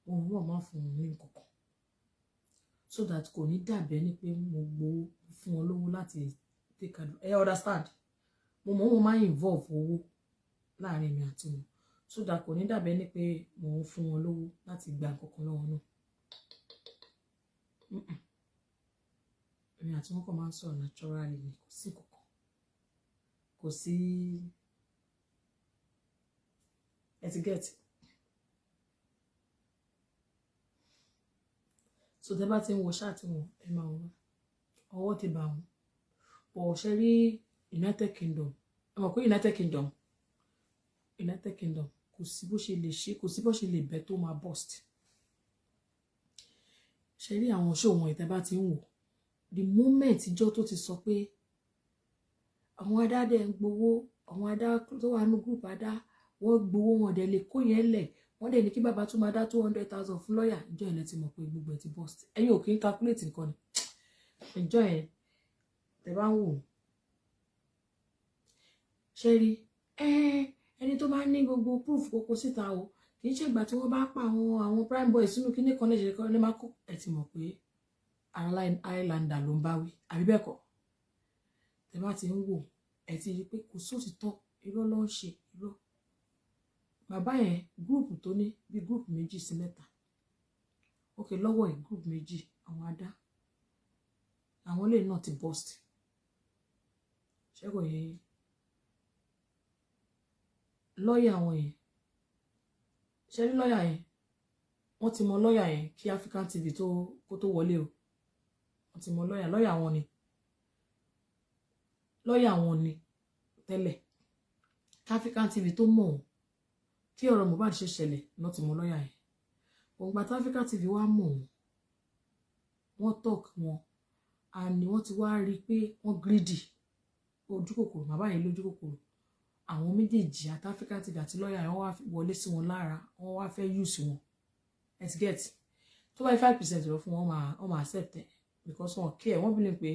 mo mọ̀ máa fún un ní nǹkankan so that kò ní dàbẹ́ ní pé mo gbowó fún wọn lówó láti take advantage understand mo mọ̀ máa involve owó láàrin mi àti wọn so that kò ní dàbẹ́ ní pé mo ń fún wọn lówó láti gba nǹkankan lọ́wọ́ náà èmi àti wọn kàn máa ń sọ̀rọ̀ naturally ni kò sí nǹkankan kò sí etiquette so tẹ́ bá ti ń wo ṣáàtì wọn ẹ máa wọn ọwọ́ ti bá wọn bọ̀ ṣe rí United Kingdom ẹ mọ̀ pé United Kingdom kò sí bó ṣe lè ṣe kò sí bó ṣe lè bẹ́ tó máa burst. Ṣé rí àwọn show wọn ìtẹ́ bá ti ń wò the moment ìjọ tó ti sọ pé àwọn adá dẹ̀ ń gbowó àwọn adá tó wà ní group adá wọ́n gbowó wọn dẹ̀ lè kó yẹn lẹ̀ wọ́n dẹ̀ ní kí bàbá tún máa dá 200,000 fún lọ́ọ̀yà ìjọ ilẹ̀ ti mọ̀ pé gbogbo ẹ̀ ti burst. Ẹ̀yin ò kí ń calculate nǹkan ni ìjọ yẹn tẹ́ bá ń wò ṣe rí ẹni tó bá ní gbogbo proof kókó síta o kì í ṣe ìgbà tí wọ́n bá pa àwọn prime boys sínú kíní kan lẹ́sẹ̀ kan ní máa kó ẹ̀ ti mọ̀ pé islander ló ń bá wí àbí bẹ́ẹ̀ kọ́ tẹ́ bá ti ń wò ẹ̀ ti rí pé kò sóòtítọ́ irọ́ ló ń ṣe irọ́. Bàbá yẹn gúrùpù tó ní bí gúrùpù 2 sí 3 ókè lọ́wọ́ ẹ̀ gúrùpù 2 àwọn adá àwọn ilé náà ti burst ṣẹ́gun yẹn lọ́ọ̀yà àwọn yẹn ṣe rí lọ́ọ̀yà yẹn wọ́n ti mọ lọ́ọ̀yà yẹn kí African TV kó tó wọlé o wọ́n ti mọ lọ́ọ̀yà wọn ni tẹ́lẹ̀ kí African TV tó mọ̀ ọ́n kí ọ̀rọ̀ Mohbad ṣe ṣẹlẹ̀ náà ti mọ lọ́ọ̀yà yẹn ògbà tí African TV wá mọ̀ ọ́n wọ́n talk wọn àní wọ́n ti wá rí i pé wọ́n greedy ojú kòkòrò bàbá yẹn lójú kòkòrò àwọn méjèèjì àti African TV àti lọ́ọ̀yà yẹn wọ́n wá wọlé sí wọn lára wọ́n wá fẹ́ use wọn let's get tó bá 5% lọ fún wọn máa accept ẹ̀ because wọn care wọ́n bí lè pé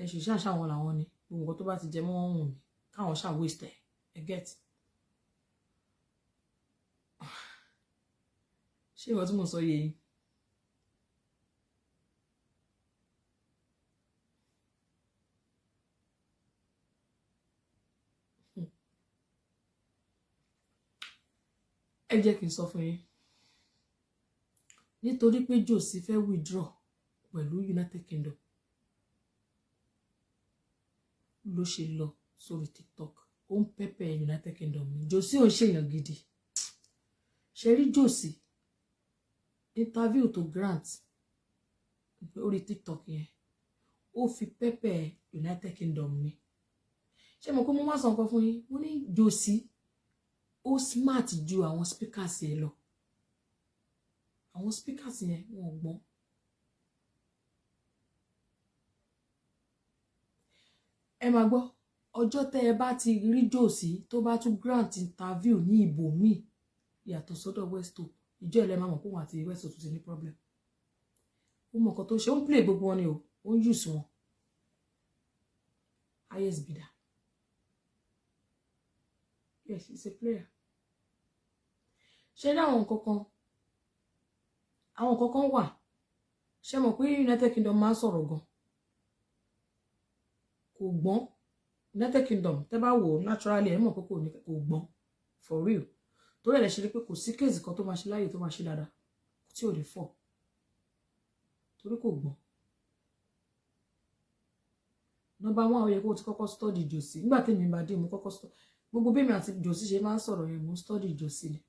ẹ̀ṣù ṣáṣá wọn làwọn ni gbogbo nǹkan tó bá ti jẹ mọ́ wọn wùn mí káwọn ṣáà waste ẹ̀ get ṣé ìwọ tí mo sọ yẹ yìí ẹ jẹ́ kí n sọ fún yín nítorí pé Josie fẹ́ withdraw pẹ̀lú United Kingdom ló ṣe lọ sórí TikTok ó ń pẹ́pẹ́ United Kingdom ni Josie ò ń ṣèyàn gidi ṣe rí Josie interview tó grant lórí TikTok yẹn ó fi pẹ́pẹ́ United Kingdom ni ṣé mo kó mo wá sọ nǹkan fún yín mo ní Josie ó smart ju àwọn speakers yẹn lọ àwọn speakers yẹn wọn gbọ́n ẹ máa gbọ́ ọjọ́ tẹ́ ẹ bá ti rí Josie tó bá tún grant interview ní ibòmíì yàtọ̀ sọ́dọ̀ Westo ìjọ ilẹ̀ máa mọ̀ pé wọn àti Westo tó ti ní problem ó mọ̀ nǹkan tó ṣe ó ń play gbogbo wọn ni ó ń use wọn highest bidder yes he's a player ṣe ní àwọn kankan wà ṣe mọ̀ pé United Kingdom máa ń sọ̀rọ̀ gan kò gbọ́n United Kingdom tẹ́ bá wò naturally ẹ mọ̀ pé kò gbọ́n for real tó rẹ̀ lè ṣe pé kò sí kéèsì kan tó máa ṣe láyè tó máa ṣe dáadáa tí ò lè fọ́ torí kò gbọ́n. Number 1 ó yẹ kó ti kọ́kọ́ study Josie nígbà tí mi bá dé mo kọ́kọ́ study gbogbo bí mi àti Josie ṣe máa ń sọ̀rọ̀ yẹn mo study Josie ni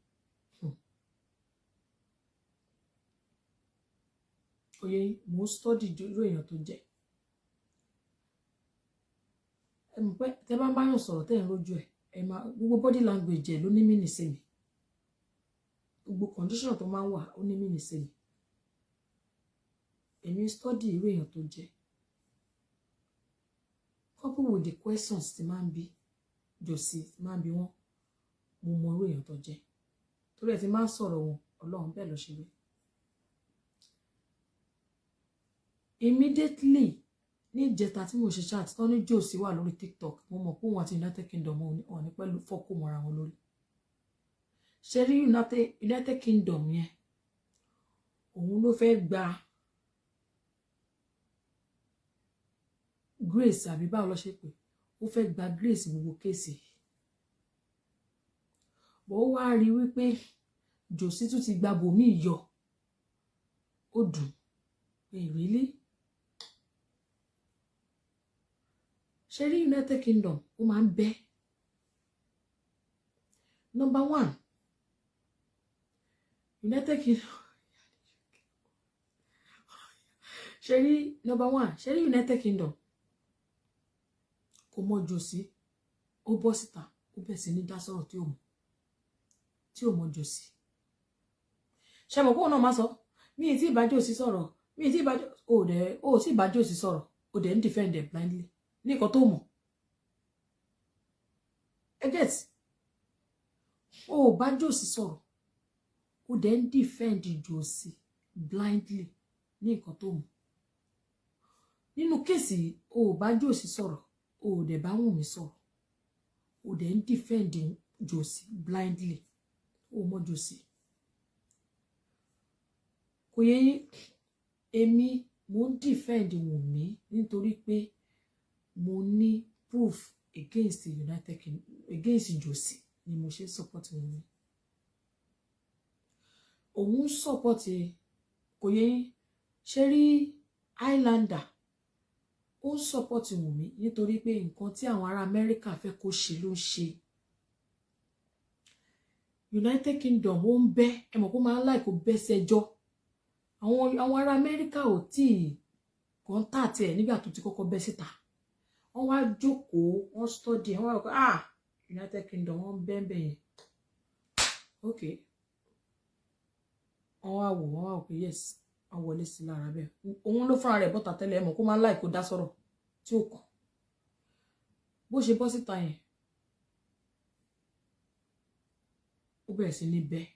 oye mo study irú èèyàn tó jẹ́ ẹ mọ̀ pé tẹ́ bá ń báyàn sọ̀rọ̀ tẹ́ ń rójú ẹ máa gbogbo body language ẹ̀ ló ní mínì sí mi gbogbo condition tó máa ń wà ó ní mínì sí mi èmi study irú èèyàn tó jẹ́ couple with the questions tí máa ń bí Josie tí máa ń bí wọn mo mọ irú èèyàn tó jẹ́ torí ẹ ti máa ń sọ̀rọ̀ wọn Ọlọ́run bẹ́ẹ̀ ló ṣe wí. Immediately ní ìjẹta tí mo ṣe chat tó ní Josie wà lórí TikTok mo mọ̀ pé òun àti United Kingdom wọn ní pẹ̀lú fọ́kù mọ́ra wọn lórí ṣe rí United Kingdom yẹn òun ló fẹ́ gba Grace àbí báwo ló ṣe pé ó fẹ́ gba Grace gbogbo kéèsì bó wá rí wípé Josie tún ti gba bòmí yọ ó dùn pé really ṣe rí United Kingdom ó máa ń bẹ́ Number 1 United Kingdom ṣe rí Number 1 ṣe rí United Kingdom kò mọ Josie ó bọ́ síta ó bẹ̀ sí ní dá sọ̀rọ̀ tí ó mọ̀ tí ò mọ jòsí ṣe mọ̀ pé òun náà máa sọ mi ì tí ì bá jòsí sọ̀rọ̀ mi ì tí ì bá ó tí ì bá jòsí sọ̀rọ̀ ó dẹ̀ ń defend them blindly ní nǹkan tó mọ̀ ẹ get ó bá jòsí sọ̀rọ̀ ó dẹ̀ ń defend jòsí blindly ní nǹkan tó mọ̀ nínú kéèsì ó bá jòsí sọ̀rọ̀ ó dẹ̀ bá Wùnmí sọ̀rọ̀ ó dẹ̀ ń defend jòsí blindly ó mọ̀ jòsí kò yẹ yín èmi mo ń defend Wùnmí nítorí pé mo ní proof against the United Kingdom against jòsí ni mo ṣe support Wùnmí òun support kò yẹ yín ṣe rí Highlander ó ń support Wùnmí nítorí pé nǹkan tí àwọn ará Amẹ́ríkà fẹ́ kó ṣe ló ń ṣe United Kingdom ó ń bẹ́ ẹ mọ̀ kó máa ń láì kó bẹ́ sẹ́jọ́ àwọn ará Amẹ́ríkà ò tí ì kọ́ńtàtì ẹ̀ nígbà tó ti kọ́kọ́ bẹ́ síta wọ́n wá jókòó wọ́n study wọ́n wá rò pé United Kingdom wọ́n bẹ́ bẹ́ yẹn ok wọ́n wá wò pé yes wọ́n wọlé sí lára bẹ́ẹ̀ òun ló fúnra rẹ̀ bọ́ta tẹ́lẹ̀ ẹ mọ̀ kó máa ń láì kó dá sọ̀rọ̀ tí ó kàn bó ṣe bọ́ síta yẹn ó bẹ̀rẹ̀ sí ní bẹ́ẹ̀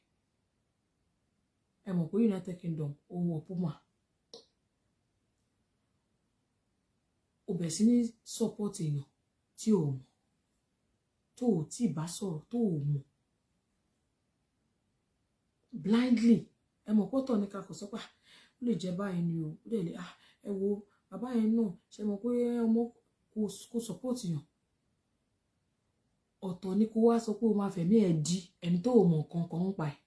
ẹ mọ̀ pé United Kingdom ohun ọ̀pọ̀mà ó bẹ̀rẹ̀ sí ní support èèyàn tí ò mọ̀ tó ò tí ì bá sọ̀rọ̀ tó ò mọ̀ blindly ẹ mọ̀ pọ́tọ̀ ní kakọ̀ sọ́pà ó lè jẹ́ báyìí ni o ó dẹ̀ lè ẹ wo bàbá yẹn náà ṣe mọ̀ pé ọmọ kò support yàn ọ̀tọ̀ ni kó wá sọ pé o máa fẹ̀mí ẹ̀ di ẹni tó ò mọ̀ kankan ń pa ẹ̀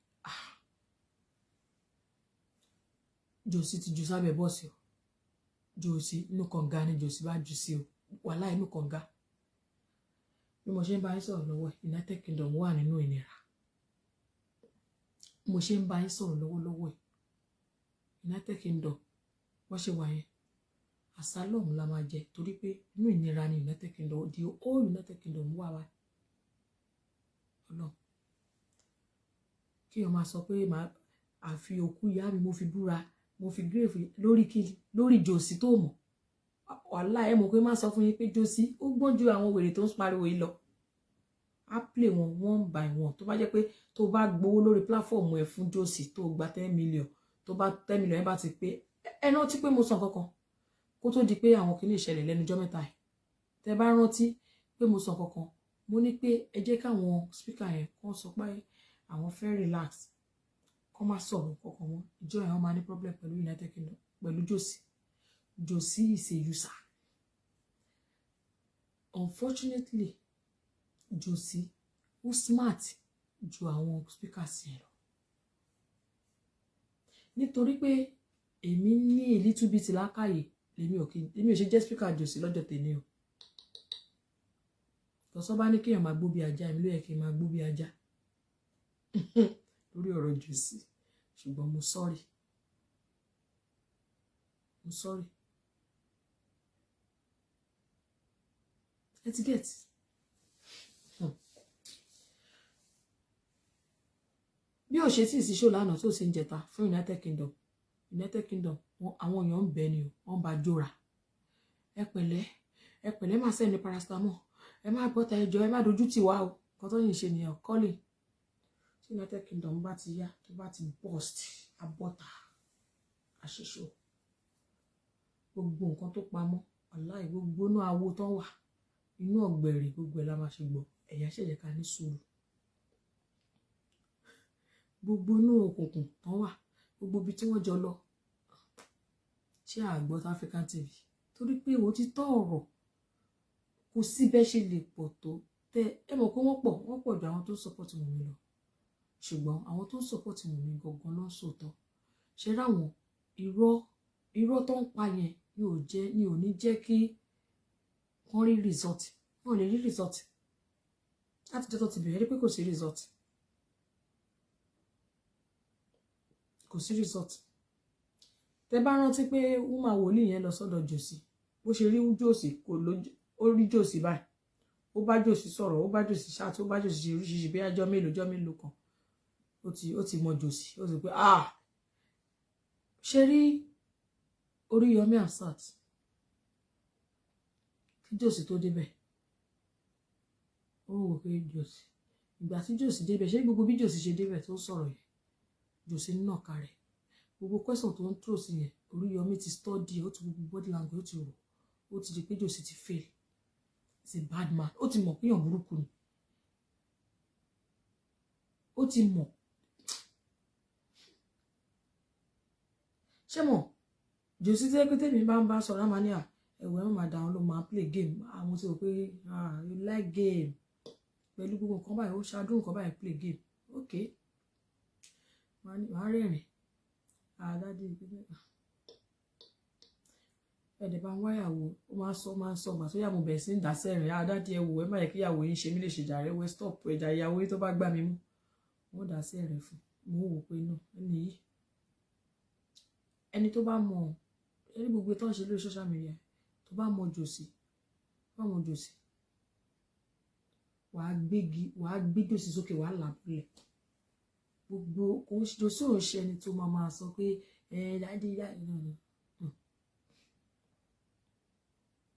jòsí ti jù sábẹ́ bọ́ọ̀sì o jòsí inú kànga ni jòsí bá jù sí o wàhálà inú kànga bí mo ṣe ń bá yín sọ̀rọ̀ lọ́wọ́ United Kingdom wà nínú ìnira mo ṣe ń bá yín sọ̀rọ̀ lọ́wọ́lọ́wọ́ United Kingdom wọ́n ṣe wà yẹn asylum la máa jẹ torí pé inú ìnira ni United Kingdom the whole United Kingdom wà wá ọlọ́run kí o máa sọ pé àfi òkú ìyá mi mo fi búra mo fi grave lórí kiri lórí jòsí tó mọ̀ wàhálà ẹ mọ̀ pé má sọ fún yín pé jòsí ó gbọ́n ju àwọn wèrè tó ń pariwo yìí lọ á play wọn one by one tó bá jẹ́ pé tó bá gbowó lórí platform ẹ̀ fún jòsí tó gba 10 million tó bá 10 million ẹ bá ti pé ẹ rántí pé mo sọ kankan kó tó di pé àwọn kìíní ìṣẹ̀lẹ̀ lẹ́nujọ́ mẹ́ta ẹ̀ tẹ bá rántí pé mo sọ kankan mo ní pé ẹ jẹ́ káwọn speaker yẹn kàn sọ pé àwọn fẹ́ relax kọ́ má sọ̀rọ̀ kankan wọn ìjọ ẹ̀ wọ́n máa ní problem pẹ̀lú United Kingdom pẹ̀lú jòsí is a user unfortunately jòsí ó smart ju àwọn speakers yẹn lọ nítorí pé èmi ní a little bit lákàyè èmi ò ṣe jẹ́ speaker jòsí lọ́jọ́ tèmi o lọ́sọ́ bá ní kéèyàn máa gbó bí ajá èmi ló yẹ kí n máa gbó bí ajá lórí ọ̀rọ̀ jòsí ṣùgbọ́n mo sorry etiquette bí ò ṣe tí ì sí ṣó lánàá tó ṣe ń jẹta fún United Kingdom àwọn èèyàn ń bẹ ni o wọ́n bá jóra ẹ pẹ̀lẹ́ máa sẹ́ni paracetamol ẹ má gbọ́ta ẹjọ́ ẹ má dojú tì wá o kan tó yìn ṣe nìyẹn kọ́lì tí United Kingdom bá ti yá tó bá ti burst abọ́ta àṣìṣò gbogbo nǹkan tó pamọ́ aláì gbogbo inú awo tó wà inú ọ̀gbẹ̀rì gbogbo ẹ̀ la máa ṣe gbọ́ ẹ̀yà ṣẹ̀jẹ̀ ká ní sùúrù gbogbo inú òkùnkùn tó wà gbogbo ibi tí wọ́n jọ lọ ṣé àgbọ̀ African TV torí pé òtítọ́ ọ̀rọ̀ kò sí bẹ́ẹ̀ ṣe lè pọ̀ tó tẹ ẹ mọ̀ pé wọ́n pọ̀ ju àwọn tó ń support Wùnmí lọ ṣùgbọ́n àwọn tó ń support Wùnmí gangan ló ń sòótọ́ ṣe ráwọn irọ́ tó ń pa yẹn ni ò ní jẹ́ kí wọ́n rí result wọ́n lè rí result láti jẹ́ tó ti bẹ̀rẹ̀ pé kò sí result tẹ bá rántí pé wúmà wòlíì yẹn lọ sọ́dọ̀ jòsí bó ṣe rí jòsí ó rí jòsí báyìí ó bá jòsí sọ̀rọ̀ ó bá jòsí ṣáàtì ó bá jòsí ṣe oríṣiríṣi bí ajọ́ mélòó kan ó ti mọ jòsí ó sì pé ṣe rí Oríyọmí Hamzat kí jòsí tó débẹ̀ ó wò pé jòsí ìgbà tí jòsí débẹ̀ ṣé gbogbo bí jòsí ṣe débẹ̀ tó sọ̀rọ̀ yẹn jòsí náà kárẹ̀ gbogbo question tó ń tró sí yẹn Oríyọmí ti study ó ti gbogbo body language ó ti rò ó ti di pé jòsí ti fail it's a bad man ó ti mọ̀ pé èèyàn burúkú ni ó ti mọ̀ ṣé mọ̀ jòsí tí ẹgbẹ́ tèmi bá ń bá sọ̀rọ̀ àmà ní ẹ̀wọ̀ ẹ̀wọ̀n máa dáhùn ló máa play game àwọn ti rò pé you like game pẹ̀lú gbogbo nǹkan báyìí ó ṣáájú nǹkan báyìí play game ok wàá rẹ́rìn àdáde ìpínlẹ̀ ẹ̀dẹ̀ bá ń wáyàwó ó máa ń sọ gbà tó yàwó bẹ̀rẹ̀ sí ń dásẹ̀ rìn àdáde ẹ̀wò ẹ̀ má yẹ kí ìyàwó yín ṣe mí lè ṣe jà rẹ̀ wẹ́ stop ẹ̀jà ìyàwó yín tó bá gbà mí mú wọ́n dásẹ̀ rẹ̀ fún mo wò pé náà ẹni yìí ẹni tó bá mọ ẹni gbogbo tó ń ṣe lórí social media tó bá mọ jòsí wàá gbé jòsí sókè wàá làbúlẹ̀ gbogbo kò jòsí ò ń ṣe ẹni tó máa sọ pé dáadé náà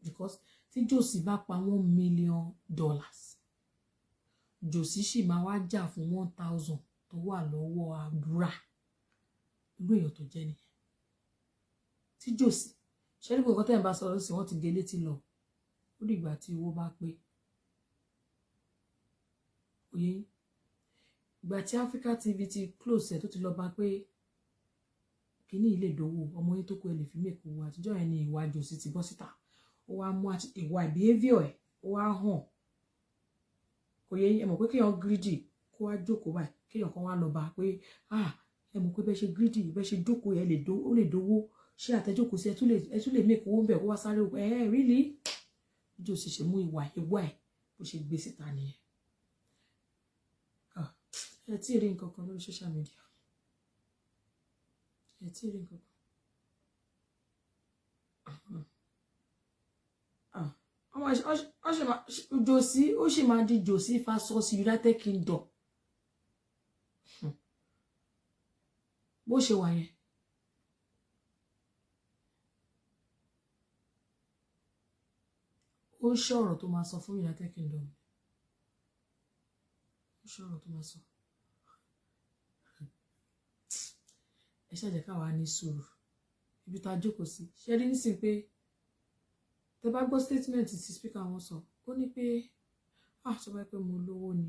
because tí jòsí bá pa $1 million jòsí sì máa wá jà fún 1,000 tó wà lọ́wọ́ àdúrà irú èèyàn tó jẹ́ nìyẹn tí jòsí ṣẹ́rí gbogbo tẹ́ ẹ̀ bá sọ̀rọ̀ sí wọ́n ti gé létí lọ ó dìgbà tí owó bá pé òye ìgbà tí Africa TV ti close ẹ̀ tó ti lọ bá pé kíní ilé ìdówó ọmọ yín tó kú ẹ lè fi mẹ́kọ owó àtijọ́ yẹn ni ìwà jòsí ti bọ́ síta ó wá mú ìwà behavior ẹ̀ ó wá hàn òye ẹ mọ̀ pé kéèyàn greedy kó wá jókòó báyìí kéèyàn kan wá lọ bá pé ẹ mọ̀ pé bẹ́ẹ̀ ṣe greedy bẹ́ẹ̀ ṣe jókòó ẹ ó lè dówó ṣé àtẹjókòó sí ẹ tún lè mẹ́kọ owó ń bẹ̀ kó wá sáré really jòsí ṣe mú ìwà ẹ̀ bó ṣe gbé síta nìyẹn ẹ tí ì rí nǹkan kan lórí social media ẹ tí ì rí nǹkan kan jòsí ó sì máa di jòsí fasọsí United Kingdom bó ṣe wà yẹn ó ṣọ̀rọ̀ tó máa sọ fún United Kingdom ó ṣọ̀rọ̀ tó máa sọ ẹ ṣàjẹ́ káwa ní sùúrù ibi tá a jókòó sí ṣe rí nísìn pé tẹ bá gbọ́ statement tí speaker wọn sọ ó ní pé tó bá pẹ́ mo lówó ni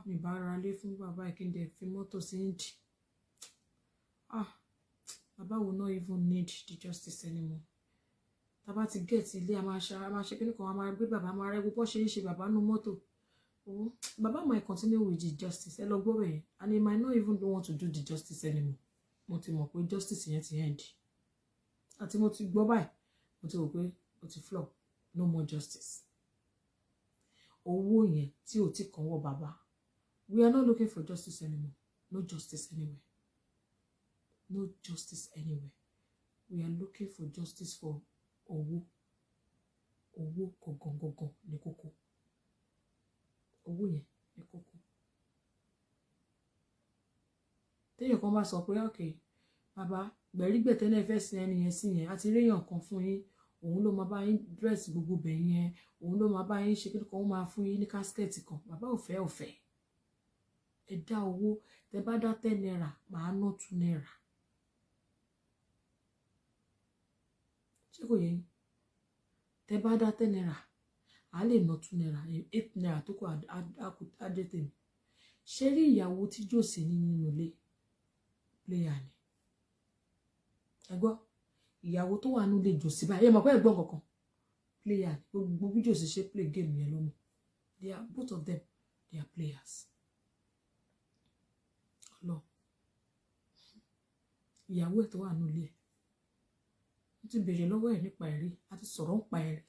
mi bá ra lé fún bàbá ìkéde fi mọ́tò sí ìdí bàbá will not even need the justice anymore tá bá ti get ilé a máa ṣe kíní kan a máa gbé bàbá máa rẹ́ gbogbo ṣe é ṣe bàbá nú mọ́tò bàbá might continue with the justice ẹ lọ gbọ́ bẹ́ẹ̀ and he might not even want to do the justice anymore mo ti mọ̀ pé justice yẹn ti end àti mo ti gbọ́ báyìí mo ti rò pé ó ti flop no more justice owó yẹn tí ò ti kàn wọ́ bàbá we are not looking for justice anymore no justice anywhere no justice anywhere we are looking for justice for owó gangan ní kókó owó yẹn ní kókó téèyàn kan bá sọ pé ok bàbá gbẹ̀rígbẹ̀tẹ́ náà fẹ́ sin ẹni yẹn sí yẹn àti réèyàn kan fún yín òun ló máa bá yín dírẹ́sì gbogbo bẹ̀ yẹn òun ló máa bá yín ṣe kí kan ó máa fún yín ní kásikẹ́ẹ̀tì kan bàbá ọ̀fẹ́ ẹ dá owó tẹ bá dá 10 naira màá ná 2 naira ṣé kò yẹ yín tẹ bá dá 10 naira a lè ná 2 naira 8 naira tó kù adé tèmi ṣé rí ìyàwó tí jòsí ní nínú ilé player ni ẹ gbọ́ ìyàwó tó wà nílé jòsí báyìí ẹ mọ̀ pé ẹ̀gbọ́n kankan player ni gbogbo bí jòsí ṣe play game yẹn lónìí they are both of them they are players ọlọ ìyàwó ẹ̀ tó wà nílé ẹ̀ ó ti béèrè lọ́wọ́ ẹ̀ nípa ẹ̀rí a ti sọ̀rọ̀ nípa ẹ̀rí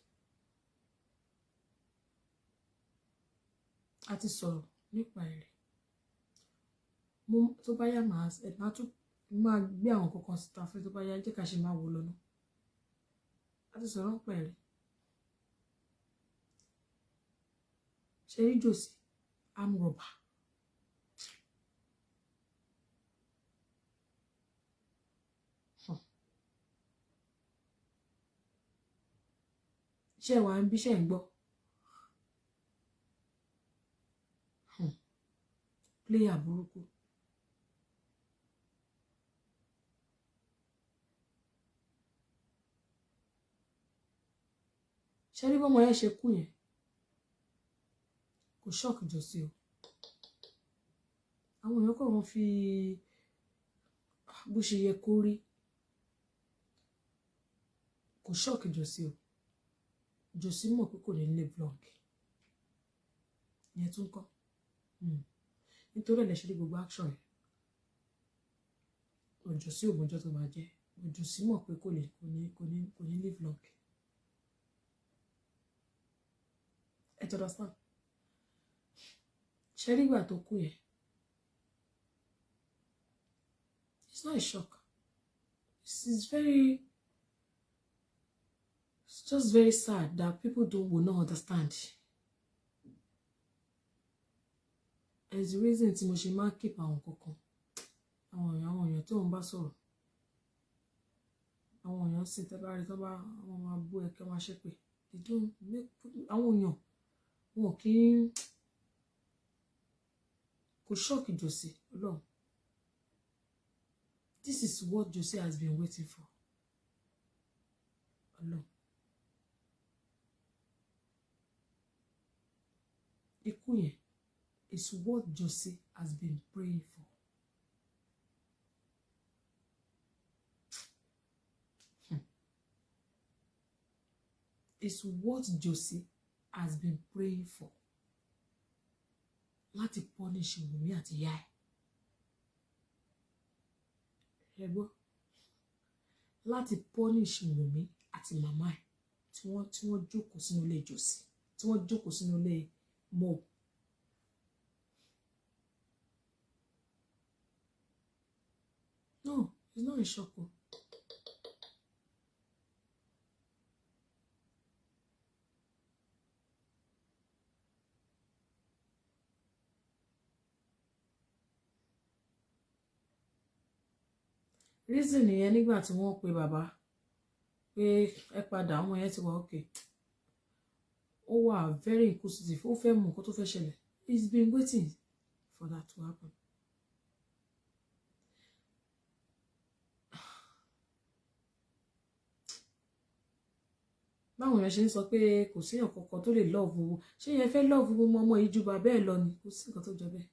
a ti sọ̀rọ̀ nípa ẹ̀rí tó bá yá máa tún máa gbé àwọn kankan síta fún tó bá yá jẹ́ ká ṣe máa wò lọ́nà a ti sọ̀rọ̀ nípa ẹ̀rí ṣe rí jòsí amrọ̀bà ṣé wà ń bí ṣe ń gbọ́ player burúkú. ṣé rí bọ́mọ yẹn ṣe kú yẹn kò ṣọ́ọ̀kì jọ sí o. àwọn èèyàn kọ̀ wọ́n fi bó ṣe yẹ kó rí kò ṣọ́ọ̀kì jọ sí o. Jòsí mọ̀ pé kò ní lè vlog ìyẹn tún kọ́ nítorí ẹ̀ lè ṣe rí gbogbo action yẹn. Jòsí ò mọjọ́ tó máa jẹ́ Jòsí mọ̀ pé kò ní lè vlog. ẹ ti understand. ṣe rí ìgbà tó kú yẹn it's not a shock. It's just very sad that people will not understand. There's a reason tí mo ṣe máa keep àwọn kankan. àwọn èèyàn tó ń bá sọ̀rọ̀. àwọn èèyàn sì tẹ́bá rí tọ́bá àwọn máa bú ẹ̀kẹ́ máa ṣépè. àwọn èèyàn wọn kì í kò ṣọ́ọ̀kì Jòsí Ọlọ́run. This is what Jòsí has been waiting for. Ọlọ́run. Ikú yẹn is what Jòsí has been praying for. It's what Jòsí has been praying for. Láti punish Wumi àti ìyá ẹ̀. Ẹ gbọ́. Láti punish Wumi àti màmá ẹ̀ tí wọ́n jókòó sínú ilé Jòsí, tí wọ́n jókòó sínú ilé Mob. No, it's not a shock. Reason nìyẹn nígbà tí wọ́n pe bàbá pé ẹ padà ọmọ yẹn ti wà okay. Ó wà very inquisitive. Ó fẹ́ mọ̀ nǹkan tó fẹ́ ṣẹlẹ̀. He's been waiting for that to happen. báwọn yẹn ṣe ń sọ pé kò sí èèyàn kankan tó lè lọ́ọ̀bù ṣé yẹn fẹ́ lọ́ọ̀bù ọmọ yìí ju bàbá ẹ̀ lọ ni kò sí nǹkan tó jọ bẹ́ẹ̀.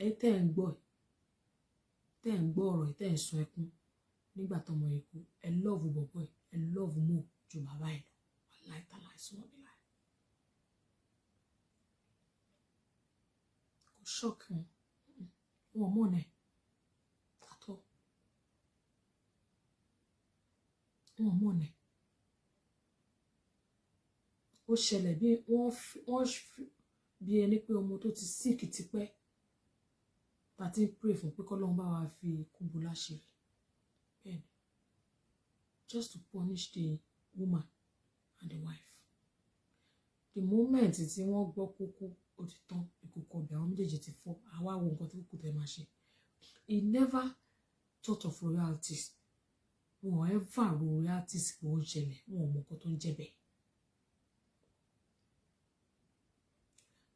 ẹ tẹ́ ń gbọ́ ọ̀rọ̀ ẹ tẹ́ ń sun ẹkún nígbà tọmọ yìí kú ẹ lọ́ọ̀bù bọ̀bọ̀ ẹ lọ́ọ̀bù mọ́ ju bàbá ẹ̀ lọ aláìtàlá ìsúnmọ́ mi láì. kò ṣọ́ọ̀kì wọn mọ̀ náà àtọ́ wọn mọ̀ náà. ó ṣẹlẹ̀ bí wọ́n bí ẹni pé ọmọ tó ti sick tipẹ́ tàti pray fún pé kọ́lọ́run bá wa fi kúbu láṣìírí bẹ́ẹ̀ni just to punish the woman and the wife. The moment tí wọ́n gbọ́ kúkú ó ti tán ìkòkò ọbẹ̀ àwọn méjèèjì ti fọ́ àwa wo nǹkan tó kù tẹ́ máa ṣe. He never thought of royalties. wọn ever royalties kò ń ṣẹlẹ̀ wọn ò mọ nǹkan tó ń jẹ́ bẹ́ẹ̀.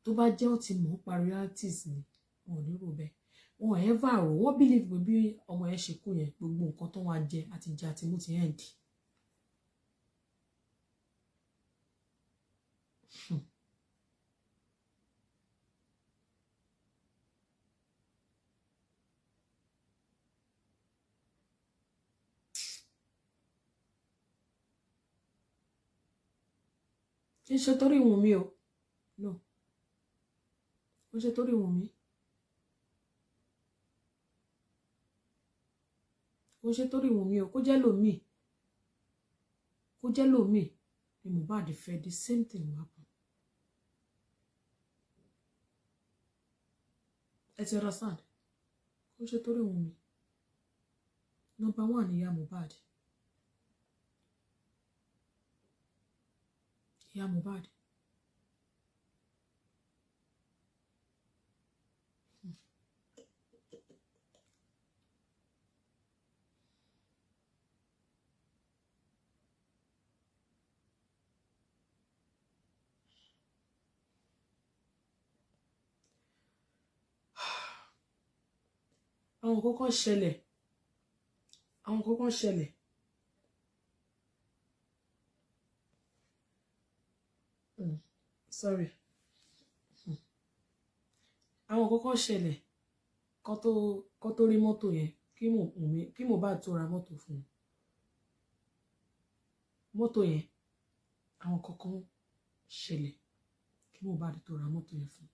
tó bá jẹ́ ó ti mọ̀ pa royalties ni wọn ò ní rò bẹ́ẹ̀. wọn ever rò wọ́n believe pé bí ọmọ yẹn ṣe kú yẹn gbogbo nǹkan tó wá jẹ àti jẹ àti mú ti end. kí n ṣe torí Wùnmí o no ó ṣe torí Wùnmí ó ṣe torí Wùnmí o kó jẹ́ lòmíì ni Mohbad fẹ́ the same thing will happen. ẹ ti understand ó ṣe torí Wùnmí number one ìyá Mohbad. ìyá Mohbad àwọn kọ́kọ́ ṣẹlẹ̀ àwọn kọ́kọ́ ṣẹlẹ̀ sorry àwọn kọ́kọ́ ṣẹlẹ̀ kó tó rí mọ́tò yẹn kí Mohbad tó ra mọ́tò fún un mọ́tò yẹn àwọn kọ́kọ́ ṣẹlẹ̀ kí Mohbad tó ra mọ́tò yẹn fún un.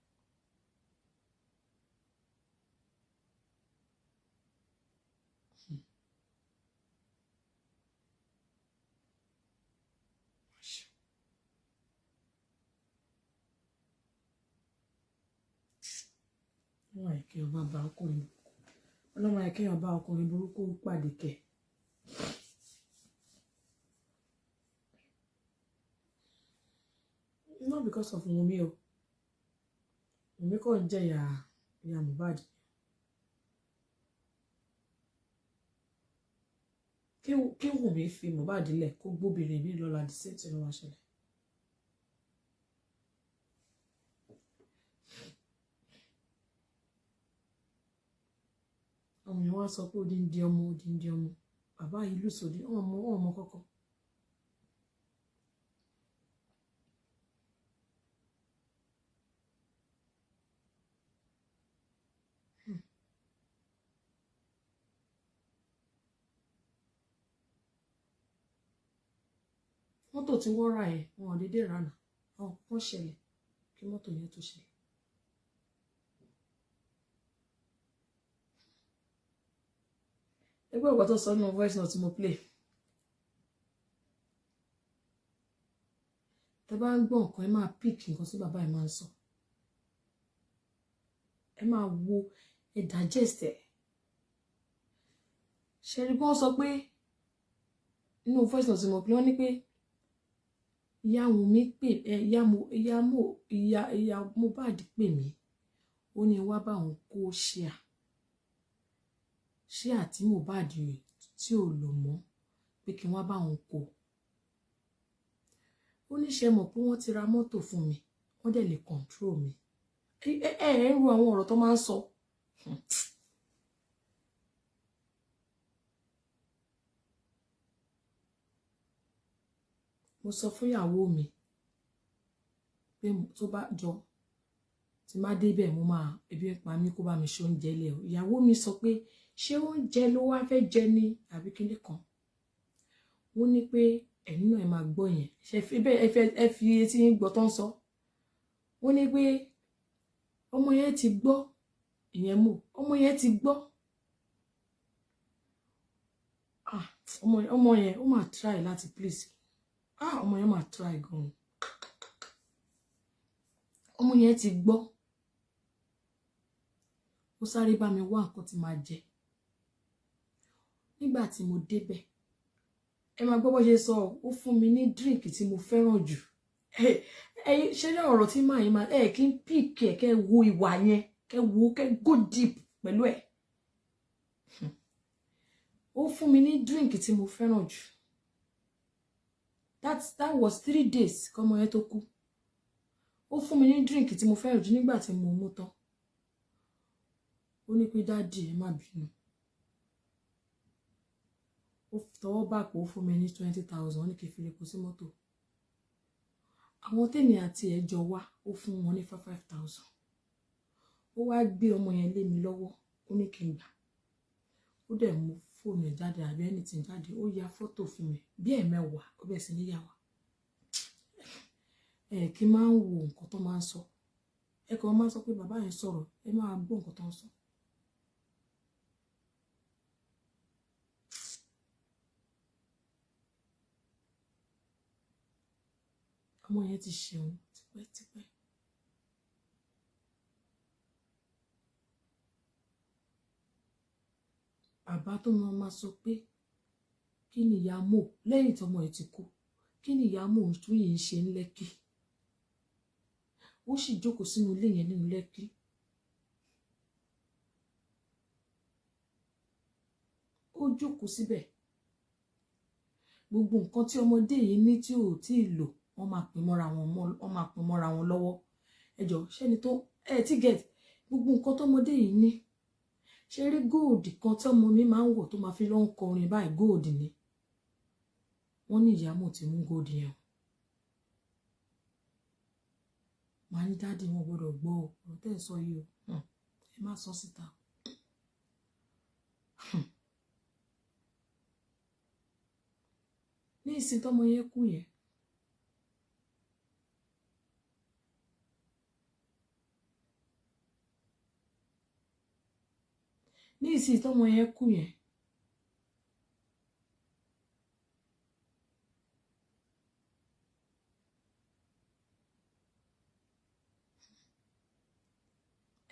Wọ́n àìkẹ́ ọba bá ọkùnrin ọlọ́mọ àìkẹ́ ọba ọkùnrin burúkú pàdé kẹ̀. Not because of Wumi o. Wumi kò ń jẹ́ ìyá Mohbad. Kí Wumi fi Mohbad lẹ̀ kó gbóbìnrin mi lọ́la the same thing ló wá ṣẹlẹ̀. Àwọn èèyàn wá sọ pé odindi ọmọ bàbá yìí lùsòdì ọmọ kọ́kọ́. Mọ́tò tí wọ́n rà ẹ̀ wọn ò dédé rà nà àwọn kan ṣẹlẹ̀ kí mọ́tò yẹn tó ṣẹlẹ̀. Ẹgbẹ́ ọ̀pọ̀ tó sọ nínú voice note tí mo play. Tẹ́ bá ń gbọ́ nǹkan ẹ máa pick nǹkan tí bàbá ẹ máa ń sọ. Ẹ máa wo ẹ digest ẹ̀. Ṣé rí bí wọ́n sọ pé nínú voice note tí mo play wọ́n ní pé ìyá Wùmí pè ìyá Mohbad pè mí ó ní wá bá òun kó ṣíà tí Mohbad rẹ̀ tí ò lò mọ́ pé kí wọ́n bá òun kó ó ní ṣe mọ̀ pé wọ́n ti ra mọ́tò fún mi wọ́n dẹ̀ lè control mi ń ru àwọn ọ̀rọ̀ tó máa ń sọ. Mo sọ fún ìyàwó mi pé tó bá jọ tí má débẹ̀ mo máa ebi ń pa mí kó bá mi ṣe oúnjẹ ilẹ̀ o. Ìyàwó mi sọ pé ṣé oúnjẹ ló wá fẹ́ jẹ ní àbí kíní kan. Wọ́n ní pé ẹ̀yin náà ẹ máa gbọ́ yẹn ẹ fi etí yín gbọ́ tó ń sọ. Wọ́n ní pé ọmọ yẹn ti gbọ́ ìyẹn mọ̀ ọmọ yẹn ti gbọ́. Ọmọ yẹn ó máa try láti please. Ọmọ yẹn máa try gan. Ọmọ yẹn ti gbọ́. Ó sáré bá mi wá nǹkan tí máa jẹ. Nígbà tí mo débẹ̀ ẹ máa gbọ́ bó ṣe sọ ó fún mi ní drink tí mo fẹ́ràn jù. Ṣé ní ọ̀rọ̀ tí màá yín máa kí n pick ẹ̀ kẹ́ wo ìwà yẹn kẹ́ go deep pẹ̀lú ẹ̀. Ó fún mi ní drink tí mo fẹ́ràn jù. That was 3 days kọ́mọ yẹn tó kú. Ó fún mi ní drink tí mo fẹ́ràn jù nígbà tí mo mú tán. Ó ní pé dáàdì ẹ má bínú. Ó tọwọ́ bá pò ó fún mi ní 20,000 ó ní kí n fi epo sí mọ́tò. Àwọn tèmi àti ẹ̀ jọ wá ó fún wọn ní 5,000. Ó wá gbé ọmọ yẹn lé mi lọ́wọ́ ó ní kí n gbà. Ó dẹ̀ mú fóònù ẹ̀ jáde àbí anything jáde ó ya fọ́tò fún mi bí ẹ̀mẹ́wàá ó bẹ̀ sí níyàwó. Kí máa ń wo nǹkan tó máa ń sọ. Ẹ kàn máa ń sọ pé bàbá yẹn sọ̀rọ̀ ẹ máa gbọ́ nǹkan tó ń sọ. Ọmọ yẹn ti ṣeun tipẹ́tipẹ́. Bàbá tó máa sọ pé kí ni ìyá Mo lẹ́yìn tọmọ ẹ̀ ti kú kí ni ìyá Mo tún yìí ń ṣe ní Lẹ́kì. Ó sì jókòó sínú ilé yẹn nínú Lẹ́kì. Ó jókòó síbẹ̀. Gbogbo nǹkan tí ọmọdé yìí ní tí ò tí ì lò wọ́n máa pín mọ́ra wọn lọ́wọ́. Ẹ jọ̀ọ́ ṣẹ́ni tó ti get gbogbo nǹkan tọmọdé yìí ní ṣe rí gold kan tí ọmọ mi máa ń wọ̀ tó máa fi lọ ń kọrin báyìí gold ni wọ́n ní ìyàmọ̀ tí mú gold yẹn màá ní dáàdi wọn gbọ́dọ̀ gbọ́ ọ̀rọ̀ tẹ́ ẹ̀ sọ yìí o ẹ má sọ síta ní ìsìn tọ́mọ yẹn kú yẹn ní ìsìn tọ́mọ yẹn kú yẹn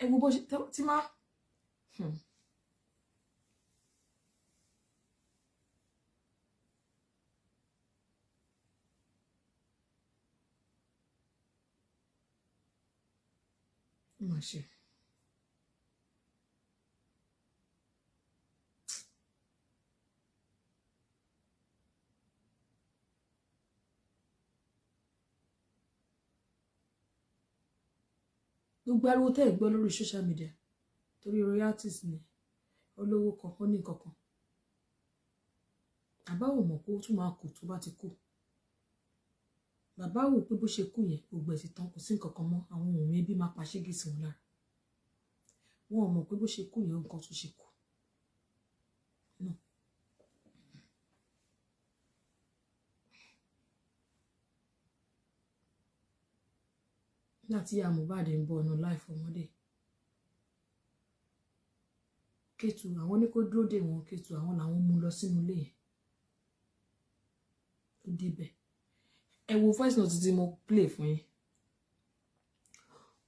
ẹ wo bó ṣe tí má má ṣe. Gbogbo ariwo tẹ́ ẹ̀ gbọ́ lórí social media torí royalties ni olówó kan ó ní kankan bàbá ò mọ̀ pé ó tún máa kù tó bá ti kú bàbá wò pé bó ṣe kú yẹn gbogbo ẹ̀ ti tán kò sí nǹkan kan mọ́ àwọn ohun ẹbí máa pa ṣégi sí wọn lára wọn ò mọ̀ pé bó ṣe kú yẹn nǹkan tó ṣe kú náà. láti yá Mohbad ń bọ̀ ọ̀nà láìfọ ọmọdé Kétu àwọn ní kó dúró dè wọn Kétu àwọn làwọn mú lọ sínú ilé yẹn ó débẹ̀ ẹ wo voice note tí mo play fún yín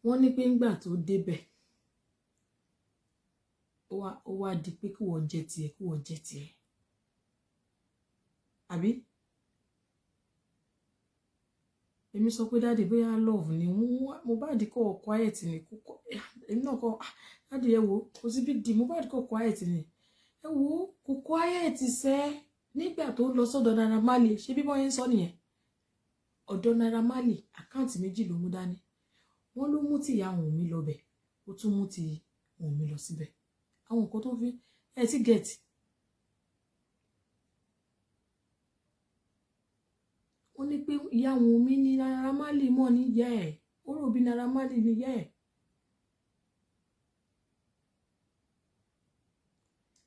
wọ́n ní pé ńgbà tó débẹ̀ ó wá di pé kí wọ́n jẹ tiẹ̀ àbí èmi sọ pé dáàdì bóyá love ni Mohbad kọ quiet ni èmi náà kọ dáàdì ẹ wo kò sí big deal Mohbad kọ quiet ni ẹ wo kò quiet sẹ nígbà tó lọ sọ́dọ̀ Naira Marley ṣé bí wọ́n yẹn sọ nìyẹn ọ̀dọ̀ Naira Marley àkáǹtì méjì ló mú dání wọ́n ló mú tìyá Wùnmí lọ bẹ̀ ó tún mú ti Wùnmí lọ síbẹ̀ àwọn nǹkan tó fi ẹ ti gẹ̀ẹ́tì wọ́n ní pé ìyá Wùnmí ní Naira Marley mọ̀ ní yẹ́ ẹ̀ ó rò bí Naira Marley ní yẹ́ ẹ̀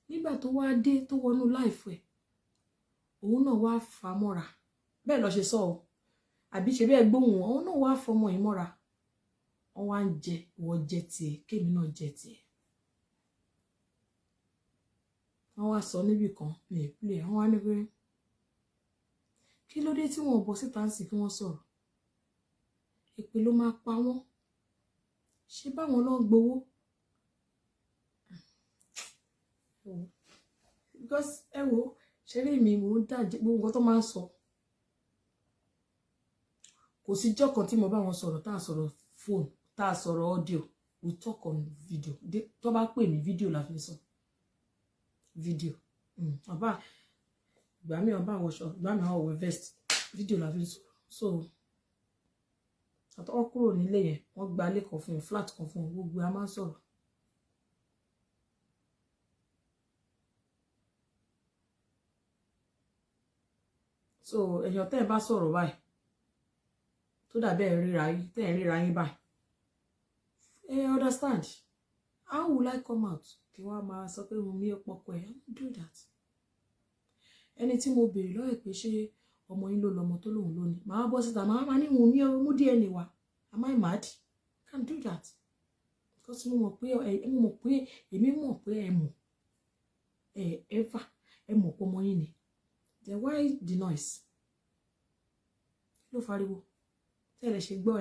nígbà tó wá dé tó wọnú láìfẹ́ òun náà wá fà mọ́ra bẹ́ẹ̀ lọ ṣe sọ ọ́ àbí ṣe bẹ́ẹ̀ gbóhùn òun náà wá fọmọ yìí mọ́ra wọ́n wá ń jẹ wọ́n jẹ tiẹ̀ kémi náà jẹ tiẹ̀ wọ́n wá sọ níbì kan ní ìpìlẹ̀ wọ́n wá ní pé kí ló dé tí wọn ò bọ́ síta ń sìn kí wọ́n sọ̀rọ̀ èpè ló máa pa wọ́n ṣé báwọn náà gbowó because ẹ wo ṣeré mi mò ń dàjẹ́ gbogbo nǹkan tó máa ń sọ kò sí jọ́ kan tí mo bá wọn sọ̀rọ̀ tá a sọ̀rọ̀ phone tá a sọ̀rọ̀ audio we talk on video tó bá pè mí fídíò la fi sọ fídíò ọba ìgbà mi ọba àwọṣọ ìgbà mi àwọn wọ vest fídíò la fi sọ so àtọwọ́ kúrò nílé yẹn wọ́n gba ilé kan fún un flat kan fún un gbogbo a máa ń sọ̀rọ̀ so èèyàn tẹ́ ẹ bá sọ̀rọ̀ báyìí tó dàbẹ́ ríra yín tẹ́ ẹ ríra yín báyìí understand how will I come out kí wọ́n máa sọ pé mo ní ọ̀pọ̀pọ̀ ẹ̀ I don't do that ẹni tí mo béèrè lọ́wọ́ pé ṣé ọmọ yín ló lọmọ tó lòun lónìí màá bọ́ síta màá ní Wùnmí o mú DNA wá am I mad I can't do that because mo mọ̀ pé èmi mọ̀ pé ẹ mọ̀ ever ẹ mọ̀ pé ọmọ yín ni then why the noise ló fariwo tẹ́lẹ̀ ṣe gbọ́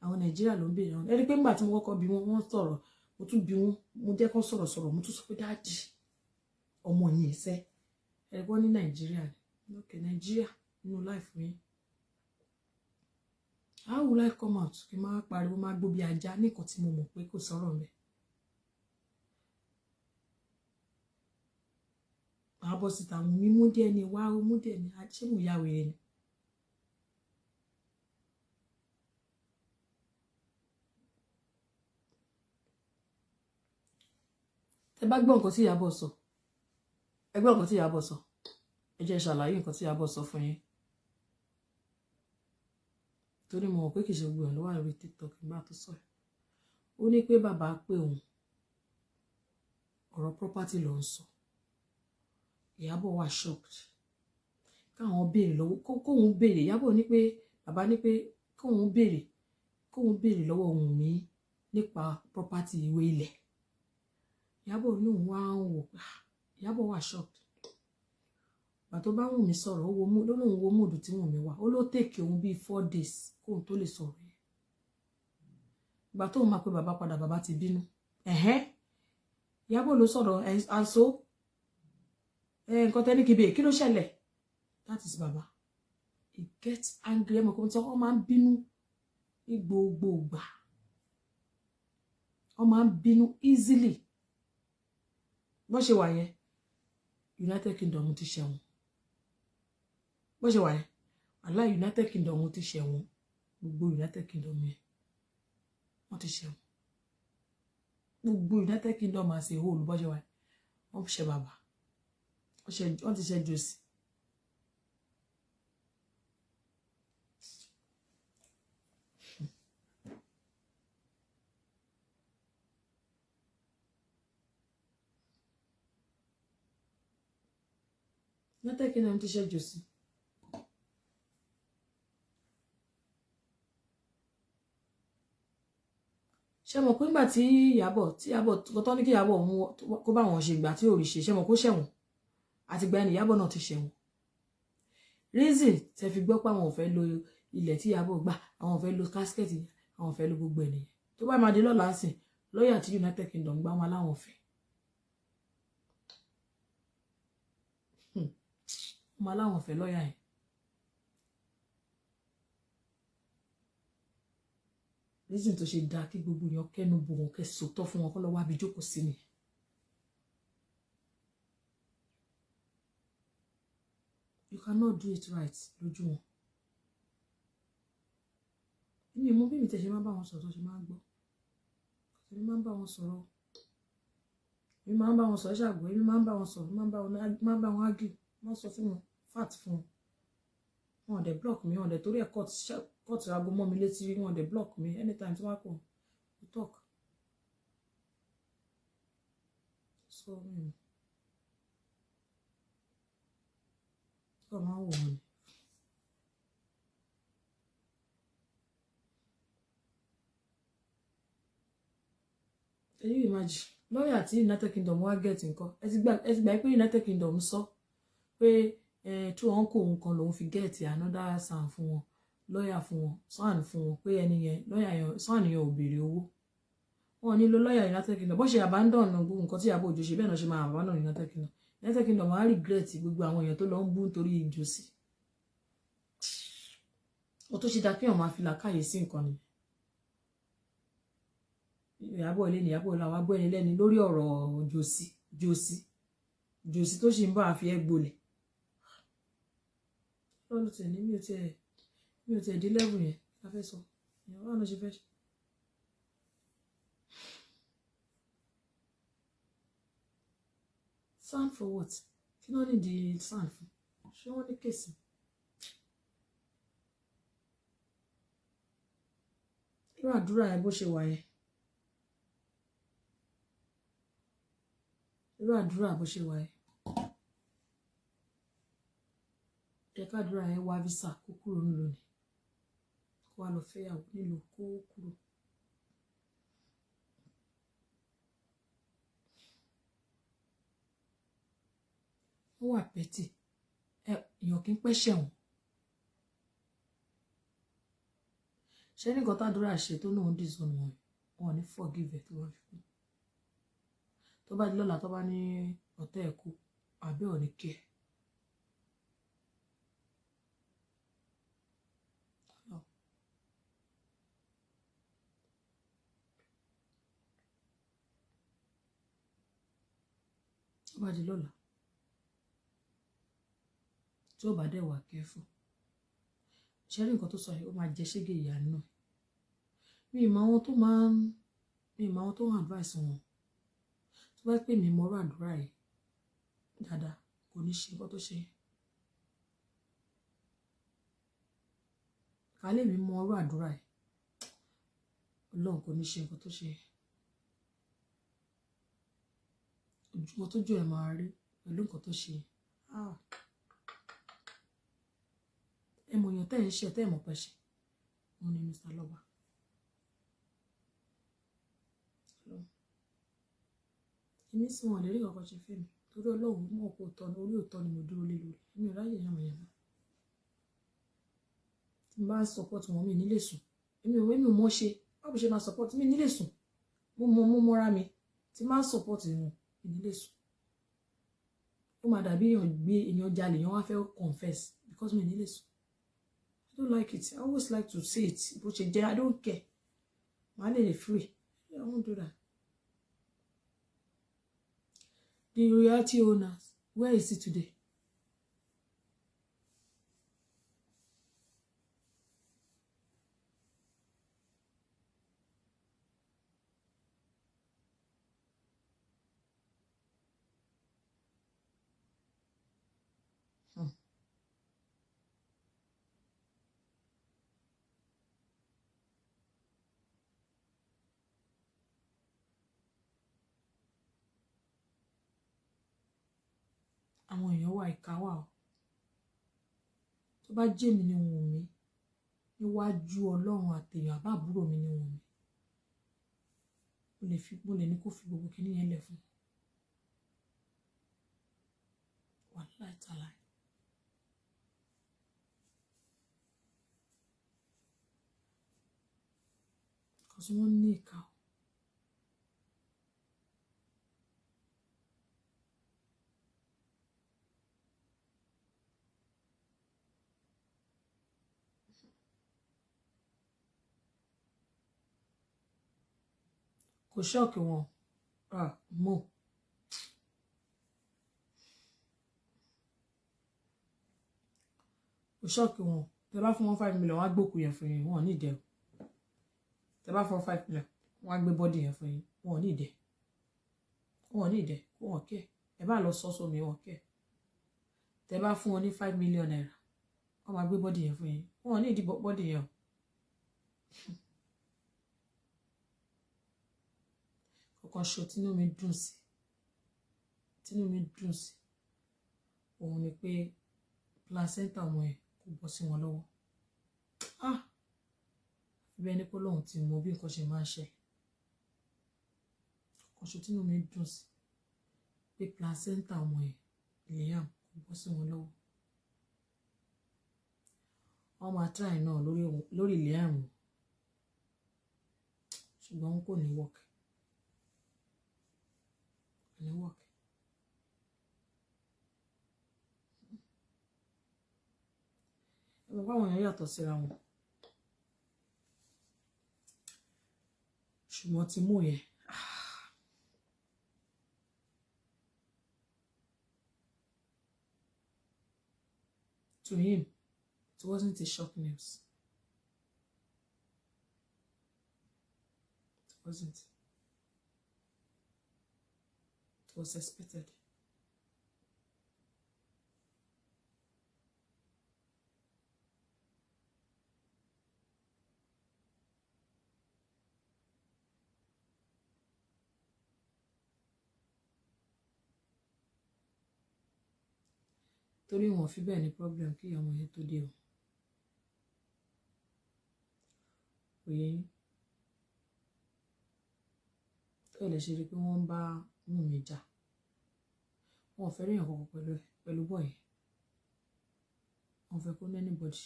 àwọn Nàìjíríà ló ń béèrè wọn ẹni pé ńgbà tí mo kọ́kọ́ bí wọ́n sọ̀rọ̀ mo tún bí wọn mo jẹ́ kó sọ̀rọ̀ mo tún sọ pé dáàdì ọmọ yìí ẹsẹ̀ ẹ̀gbọ́n ní Nàìjíríà ni okay Nàìjíríà nínú life mi how will I come out kí n máa pariwo máa gbó bí ajá ní nǹkan tí mo mọ̀ pé kò sọ̀rọ̀ mi máa bọ́ síta àwọn mímú díẹ̀ ni wá mú díẹ̀ ni ṣé mo yá wèrè ni. tẹ́ bá gbọ́ nǹkan tí Ìyábọ̀ sọ ẹ gbọ́ nǹkan tí Ìyábọ̀ sọ ẹ jẹ́ ṣàlàyé nǹkan tí Ìyábọ̀ sọ fún yín torí mo mọ̀ pé kì í ṣe gbogbo ẹ̀ ló wà lórí TikTok nígbà tó sọ ó ní pé bàbá pé òun ọ̀rọ̀ property ló ń sọ Ìyábọ̀ wà shocked káwọn béèrè lọ́wọ́ kóun béèrè Ìyábọ̀ ní pé bàbá ní pé kóun béèrè lọ́wọ́ Wùnmí nípa property ìwé ilẹ̀ Ìyábọ̀ ní òun wá ń wò Ìyábọ̀ wà shocked gbà tó bá Wùnmí sọ̀rọ̀ lóun wo múùdù tí Wùnmí wà ó ló tèkì òun bíi 4 days kóun tó lè sọ̀rọ̀ yẹn gbà tóun máa pe bàbá padà bàbá ti bínú Ìyábọ̀ ló sọ̀rọ̀ àṣọ nǹkan tẹ́ni kìbè kí ló ṣẹlẹ̀ that is bàbá he gets angry ẹmọ kan tí wọ́n máa ń bínú ní gbogbo ìgbà wọ́n máa ń bínú easily bó ṣe wà yẹn United Kingdom ti ṣẹ̀wọ̀n bó ṣe wà yẹn aláì United Kingdom ti ṣẹ̀wọ̀n gbogbo United Kingdom yẹn wọ́n ti ṣẹ̀wọ̀n gbogbo United Kingdom as a whole bó ṣe wà yẹn wọ́n ṣe bàbá wọ́n ti ṣe jòsì United Kingdom ti ṣe jòsì ṣe mọ̀ pé nígbà tí Ìyábọ̀ tó ní kí Ìyábọ̀ kó bá wọn ṣe ìgbà tí ò rí ṣe mọ̀ kó ṣẹ̀wọ̀n àti ìgbà ẹni Ìyábọ̀ náà ti ṣẹ̀wọ̀n reason tẹ́ fi gbọ́ pé àwọn ò fẹ́ lo ilẹ̀ tí Ìyábọ̀ gbà àwọn ò fẹ́ lo casket àwọn ò fẹ́ lo gbogbo ènìyàn tó bá máa di lọ́la sìn lọ́yà tí United Kingdom gbá wọn láwọn fẹ́ wọn aláwọn fẹ́ lọ́yà yẹn reason tó ṣe dáa kí gbogbo èèyàn kẹ́nu bò wọn kẹ́ sòótọ́ fún wọn kọ́ lọ wá bí jókòó sí ni you cannot do it right lójú wọn èmi mú bí mi tẹ̀ ṣe máa bá wọn sọ̀rọ̀ tó ṣe máa gbọ́ èmi máa ń bá wọn sọ̀rọ̀ èmi máa ń bá wọn sọ̀rọ̀ ṣàgbọ́ èmi máa ń bá wọn sọ̀rọ̀ máa ń bá wọn argue máa sọ fún wọn fat fún wọn dẹ̀ block mi wọn dẹ̀ torí ẹ̀ court aago mọ́ mi létí wọn dẹ̀ block mi anytime tí wọ́n kọ̀ we talk so ọ máa ń wò wọn ni. Can you imagine lọ́yà tí United Kingdom wá get nǹkan ẹ ti gbà pé United Kingdom sọ pé tí wọn kó òun kan lòun fi get another san fún wọn lọ́yà fún wọn san fún wọn pé ẹni yẹn lọ́yà yẹn san yẹn ò béèrè owó wọn nílò lọ́yà United Kingdom bó ṣe abandon gbogbo nǹkan tí Ìyábọ̀ Òjó ṣe bẹ́ẹ̀ náà ṣe máa abandon United Kingdom máa regret gbogbo àwọn èèyàn tó lọ ń bú nítorí ìjọsí ó tó ṣe dá kí wọn máa fi làákàyè sí nǹkan ni Ìyábọ̀ ilé ni Ìyábọ̀ làwọn abọ́ ẹni lẹ́ni lórí ọ̀rọ̀ jòsí tó ṣì ń bá a fi ẹ́ gbolẹ̀ lọ́nà tẹ̀ ní mi ò tiẹ̀ dé level yẹn la fẹ́ sọ ìyàwó àná ṣe fẹ́ ṣe. Sand for what? Kí ló ní di sand fún? Ṣé wọ́n ní kèsì? Irú àdúrà yẹn bó ṣe wà yẹn. Irú àdúrà bó ṣe wà yẹn. Jẹ́ ká àdúrà yẹn wá visa kó kúrò nílùú ni. Kó wá lọ fẹ́yàwó nílùú kó kúrò. Ó wà pẹ́tì èèyàn kì í pẹ́ ṣẹ̀wọ̀n ṣé nìkan tàdúrà ṣe tó náà ń dìsọ̀nù wọn ní forgive tó wọ́n fi kú tó bá di lọ́la tó bá ní ọ̀tá ẹ̀ kú àbẹ́ ò ní kí ẹ̀ tó bá di lọ́la tí ó bá dẹ̀ wà kẹ́fù ṣe rí nǹkan tó sọ yìí ó máa jẹ ṣége ìyá náà mi ìmọ̀ àwọn tó ń advice wọn bá pè mí mọ́rọ̀ àdúrà yìí dáadáa kò ní ṣe nǹkan tó ṣe. Kálẹ̀ mi mọ́rọ̀ àdúrà yìí Ọlọ́run kò ní ṣe nǹkan tó ṣe. Ojúmọ́ tójú ẹ̀ máa rí pẹ̀lú nǹkan tó ṣe. Ẹ mọ̀ èèyàn tẹ́ ẹ̀ ń ṣe tẹ́ ẹ̀ mọ̀ pẹ́ ṣe. Wọ́n ní Mr. Lọ́ba. Èmi sì wọn lè rí kankan ṣe fẹ́ mi torí Ọlọ́run mọ̀ pé òótọ́ ni orí òótọ́ ni mo dúró lé lórí. Èmi ò ráyè yàmàyàmà. Tí n bá support wọn mi nílé sùn. Èmi ò mọ̀ ṣe. Báwo ṣe máa support mi nílé sùn? Mo mọ́ra mi. Tí n bá support wọn mi nílé sùn. Ó máa dàbí èèyàn jalè èèyàn wá fẹ́ confess because mi nílé sùn. I don't like it. I always like to say it. Bó ṣe jẹ́ I don't care. Màá lè free. I won't do that. The royalty owners, where is it today? Àwọn èèyàn wà ìkà wà o. Tó bá jẹ́ mi ni Wùnmí níwájú Ọlọ́run àtèèyàn àbábúrò mi ni Wùnmí. Mo lè ní kó fi gbogbo kinní yẹn lẹ̀ fún. Wàláhì tàláhì. Because wọ́n ní ìkà o. Kò ṣọ́ọ̀kì wọn. Mo. Kò ṣọ́ọ̀kì wọn. Tẹ bá fún wọn 5 million wọ́n á gbókù yẹn fún yín. Wọn ò ní ìdẹ. Tẹ bá fún 5 million wọ́n á gbé bọ́dì yẹn fún yín. Wọn ò ní ìdẹ. Wọn ò ní ìdẹ. Wọn kẹ́. Ẹ bá lọ sọ́sọ́ mi wọn kẹ́. Tẹ bá fún wọn ní 5 million naira wọ́n máa gbé bọ́dì yẹn fún yín. Wọn ò ní ìdí bọ́dì yẹn o. Kọ̀kan ṣo tínú mi dùn sí. Òun ni pé placenta ọmọ ẹ̀ kò bọ́ sí wọn lọ́wọ́. Ibẹ̀ ni pé Ọlọ́run ti mọ bí nǹkan ṣe máa ń ṣe. Kọ̀kan ṣo tínú mi dùn sí pé placenta ọmọ ẹ̀ Liam kò bọ́ sí wọn lọ́wọ́. Wọ́n máa try náà lórí Liam ṣùgbọ́n kò ní work. Kò ní work. Ẹ̀mọ̀ báwọn èèyàn yàtọ̀ síra wọn. Ṣùgbọ́n ti mú yẹn. To him, it wasn't a shock news. It wasn't. It was expected. Torí wọn fi bẹ́ẹ̀ ní problem kí ọmọ yẹn tó dé o. Òye yín. Tó lè ṣe rí pé wọ́n ń bá Wùnmí jà. Wọn ò fẹ́ rí èèyàn kankan pẹ̀lú bọ́ yẹn. Wọ́n fẹ́ kó ní anybody.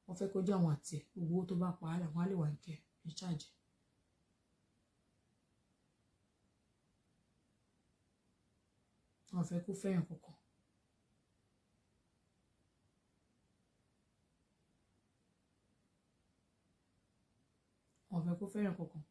Wọ́n fẹ́ kó jẹ́ àwọn àti ẹ̀ gbogbo owó tó bá pa á làwọn á lè wà ní kẹ́ ní charge. Wọ́n fẹ́ kó fẹ́yàn kankan. Wọ́n fẹ́ kó fẹ́yàn kankan.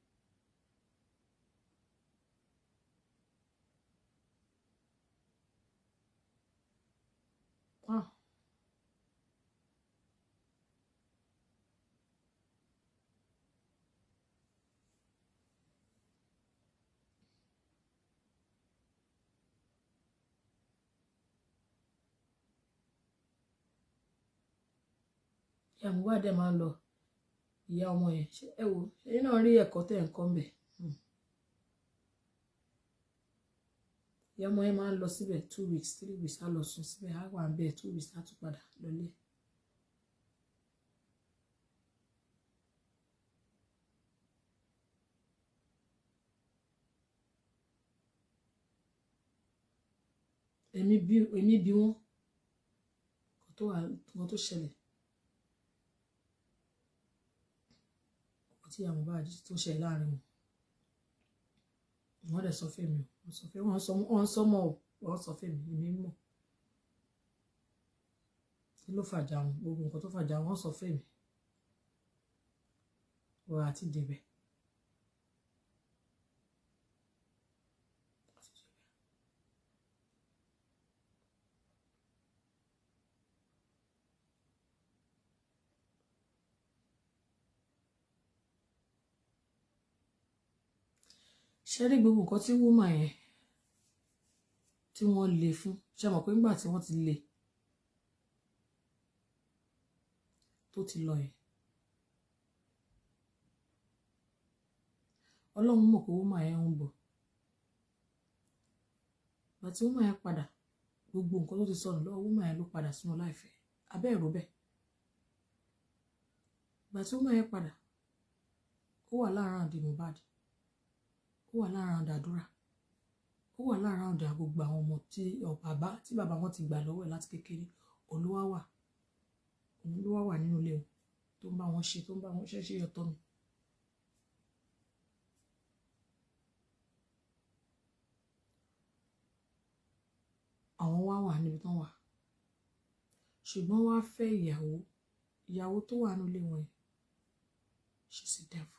ìyá Mohbad dẹ̀ máa ń lọ ìyá ọmọ yẹn ẹ wò ẹ̀yin náà rí ẹ̀kọ́ tẹ̀ ń kọ́ ń bẹ̀. ìyá ọmọ yẹn máa ń lọ síbẹ̀ 2 weeks 3 weeks á lọ sùn síbẹ̀ á wà ń bẹ̀ 2 weeks á tún padà lọlé. èmi bí wọn kò tó ṣẹlẹ̀ kò tí ìyá Mohbad tó ṣẹlẹ̀ láàrin wọn wọ́n dẹ̀ sọ fún mi wọ́n sọ fún wọ́n sọ mọ́ wọ́n sọ fún mi èmi mọ̀ kí ló fàjà wọn gbogbo nǹkan tó fàjà wọn sọ fún mi wọ́n àti débẹ̀. ṣe rí gbogbo nǹkan tí wúmà yẹn tí wọ́n lè fún ṣe mọ̀ pé nígbà tí wọ́n ti lè tó ti lọ yẹn Ọlọ́run mọ̀ pé wúmà yẹn ń bọ̀ gbà tí wúmà yẹn padà gbogbo nǹkan tó ti sọnù lọ́wọ́ wúmà yẹn ló padà sínú láìfẹ́ abẹ́ ẹ̀rọ bẹ́ẹ̀ gbà tí wúmà yẹn padà ó wà láàárín àdì Mohbad ó wà láàárín àdàdúrà ó wà láàárín àdà gbogbo àwọn ọmọ tí bàbá wọn ti gbà lọ́wọ́ ẹ̀ láti kékeré olúwa wà nínú ilé wọn tó ń bá wọn ṣe ọ̀tọ̀ mi. àwọn wà níbi tán wà ṣùgbọ́n wá fẹ́ ìyàwó tó wà nínú ilé wọn yẹn she's a devil.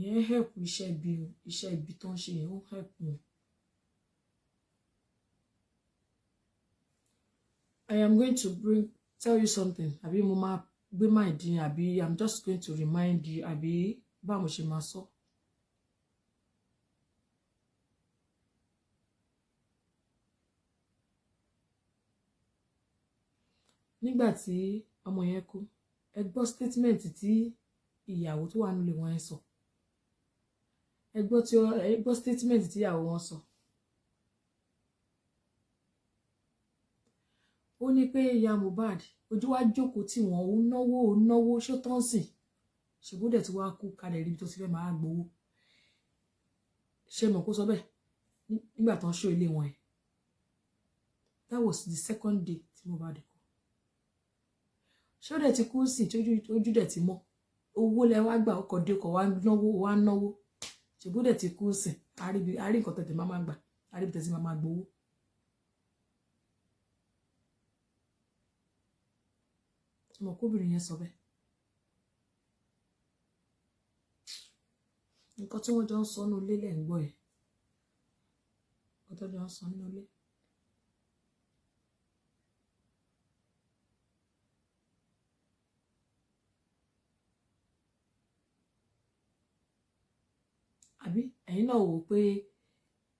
yẹn help iṣẹ́ ibi tó ń ṣe yẹn ó help wọn. I am going to tell you something àbí mo máa gbé máa dín àbí I'm just going to remind you àbí báwo ṣe máa sọ. nígbà tí ọmọ yẹn kú ẹ gbọ́ statement tí ìyàwó tó wà nílé wọn yẹn sọ ẹ gbọ́ statement tí ìyàwó wọn sọ ó ní pé ìyá Mohbad ojú wa jókòó tí wọn ò náwó ṣó tán sìn ṣèbúdẹ̀ tí wàá kú kalẹ̀ ríbi tó ti fẹ́ máa gbowó ṣe mọ̀ kó sọ bẹ́ẹ̀ nígbà tán ṣó ilé wọn yẹn that was the second day tí Mohbad kú ṣó dẹ̀ ti kú sìn tí ojú dẹ̀ ti mọ́ owó lẹ wá gbà ọkọ̀ dé ọkọ̀ wá náwó ṣèbúdẹ̀ ti kú sìn àrí nǹkan tẹ̀tẹ̀ máa gbà àrí tẹ̀tẹ̀ máa gbowó. mo kóbìnrin yẹn sọ bẹ́ẹ̀ nǹkan tí wọ́n jọ ń sọ nínú ilé lẹ́ ń gbọ́ ẹ̀ nǹkan tó jọ ń sọ nínú ilé. àbí ẹ̀yin náà wò pé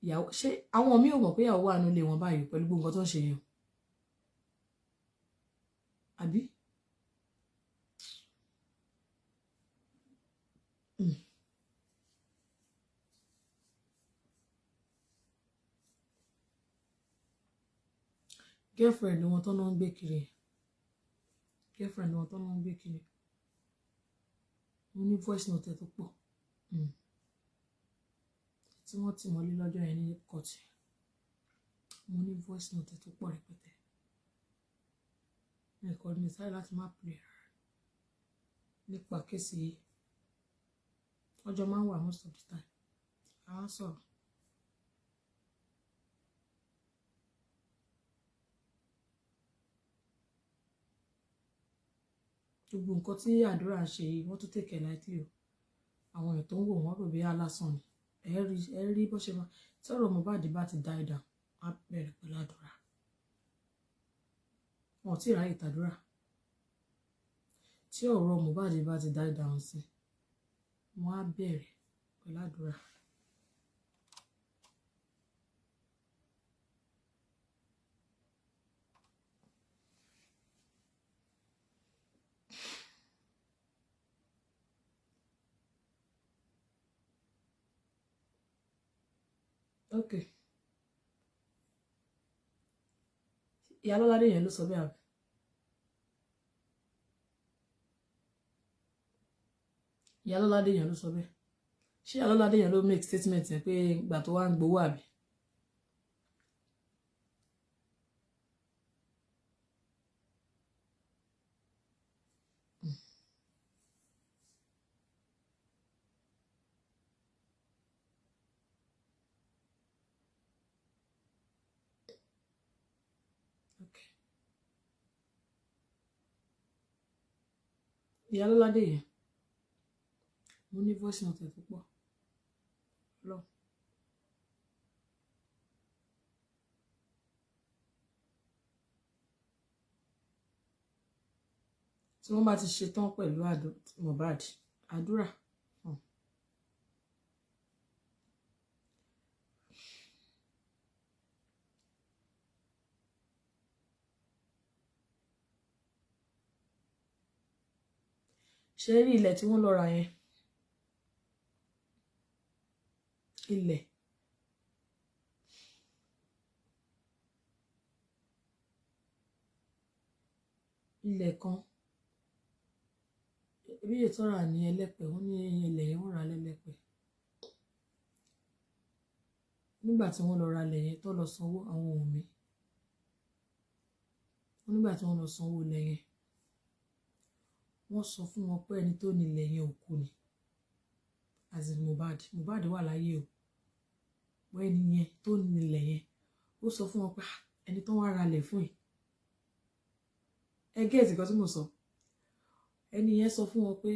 ìyàwó ṣé àwọn míì ò mọ̀ pé ìyàwó wà nínú ilé wọn báyìí pẹ̀lú gbogbo nǹkan tó ń ṣe yẹn àbí. girlfriend wọn tó náà ń gbé kiri girlfriend wọn tó náà ń gbé kiri mo ní voice note tó pọ̀ tí wọ́n ti mọ́lé lọ́jọ́ yẹn ní kọ́ọ̀tù mo ní voice note tó pọ̀ rẹpẹtẹ ẹ̀kọ́ ní sáré láti má pè é nípa kéèsì yìí ọjọ́ máa ń wà most of the time àwọn sọ̀rọ̀. gbogbo nǹkan tí àdúrà ń ṣe yìí wọ́n tún tèkẹ́ láìpẹ́ o àwọn èèyàn tó ń wò wọ́n rò bí alásán ni ẹ rí bó ṣe máa tí ọ̀rọ̀ Mohbad bá ti dá ìdá á bẹ̀rẹ̀ pẹ̀lú àdúrà wọn ò tí ì ráyè tàdúrà tí ọ̀rọ̀ Mohbad bá ti dá ìdá wọn sí wọn á bẹ̀rẹ̀ pẹ̀lú àdúrà. Okay. Ìyá Lọ́ládé yẹn ló sọ bẹ́ẹ̀ àbí? Ìyá Lọ́ládé yẹn ló sọ bẹ́ẹ̀. Ṣé Ìyá Lọ́ládé yẹn ló make statement yẹn pé ìgbà tó wá ń gbowó àbí? Okay. Ìyá Lọ́ládé yẹn mo ní voice note tó pọ̀ lọ. Tí wọ́n bá ti ṣetán pẹ̀lú Mohbad àdúrà. Ṣé rí ilẹ̀ tí wọ́n lọ ra yẹn? Ilẹ̀ kan bí ètò rà ní Ẹlẹ́pẹ̀, wọ́n ní ilẹ̀ yẹn wọ́n rà lẹ́lẹ́pẹ̀. Nígbà tí wọ́n lọ ra ilẹ̀ yẹn tó lọ sanwó àwọn Wumi, nígbà tí wọ́n lọ sanwó ilẹ̀ yẹn wọ́n sọ fún wọn pé ẹni tó ní ilẹ̀ yẹn òkú ni, as in Mohbad wà láyé o, wọ́n ẹni yẹn tó ní ilẹ̀ yẹn ó sọ fún wọn pé ẹni tó wá ra ilẹ̀ fún yìí, ẹ gẹ́ẹ̀tì kan tí mo sọ, ẹni yẹn sọ fún wọn pé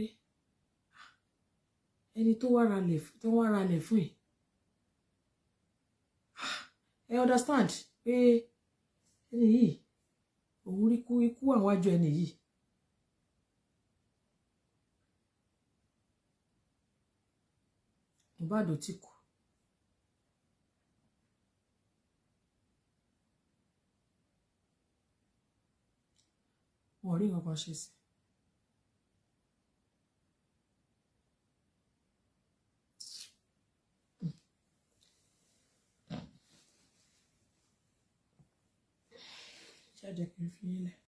ẹni tó wá ra ilẹ̀ fún yìí, ẹ understand pé ẹni yìí òun rí ikú àwọn àjọ ẹni yìí. Mohbad ò tí kú. Wọn ò rí nǹkan kan ṣe sí. Ṣé àjẹkì ń fi yín lẹ̀?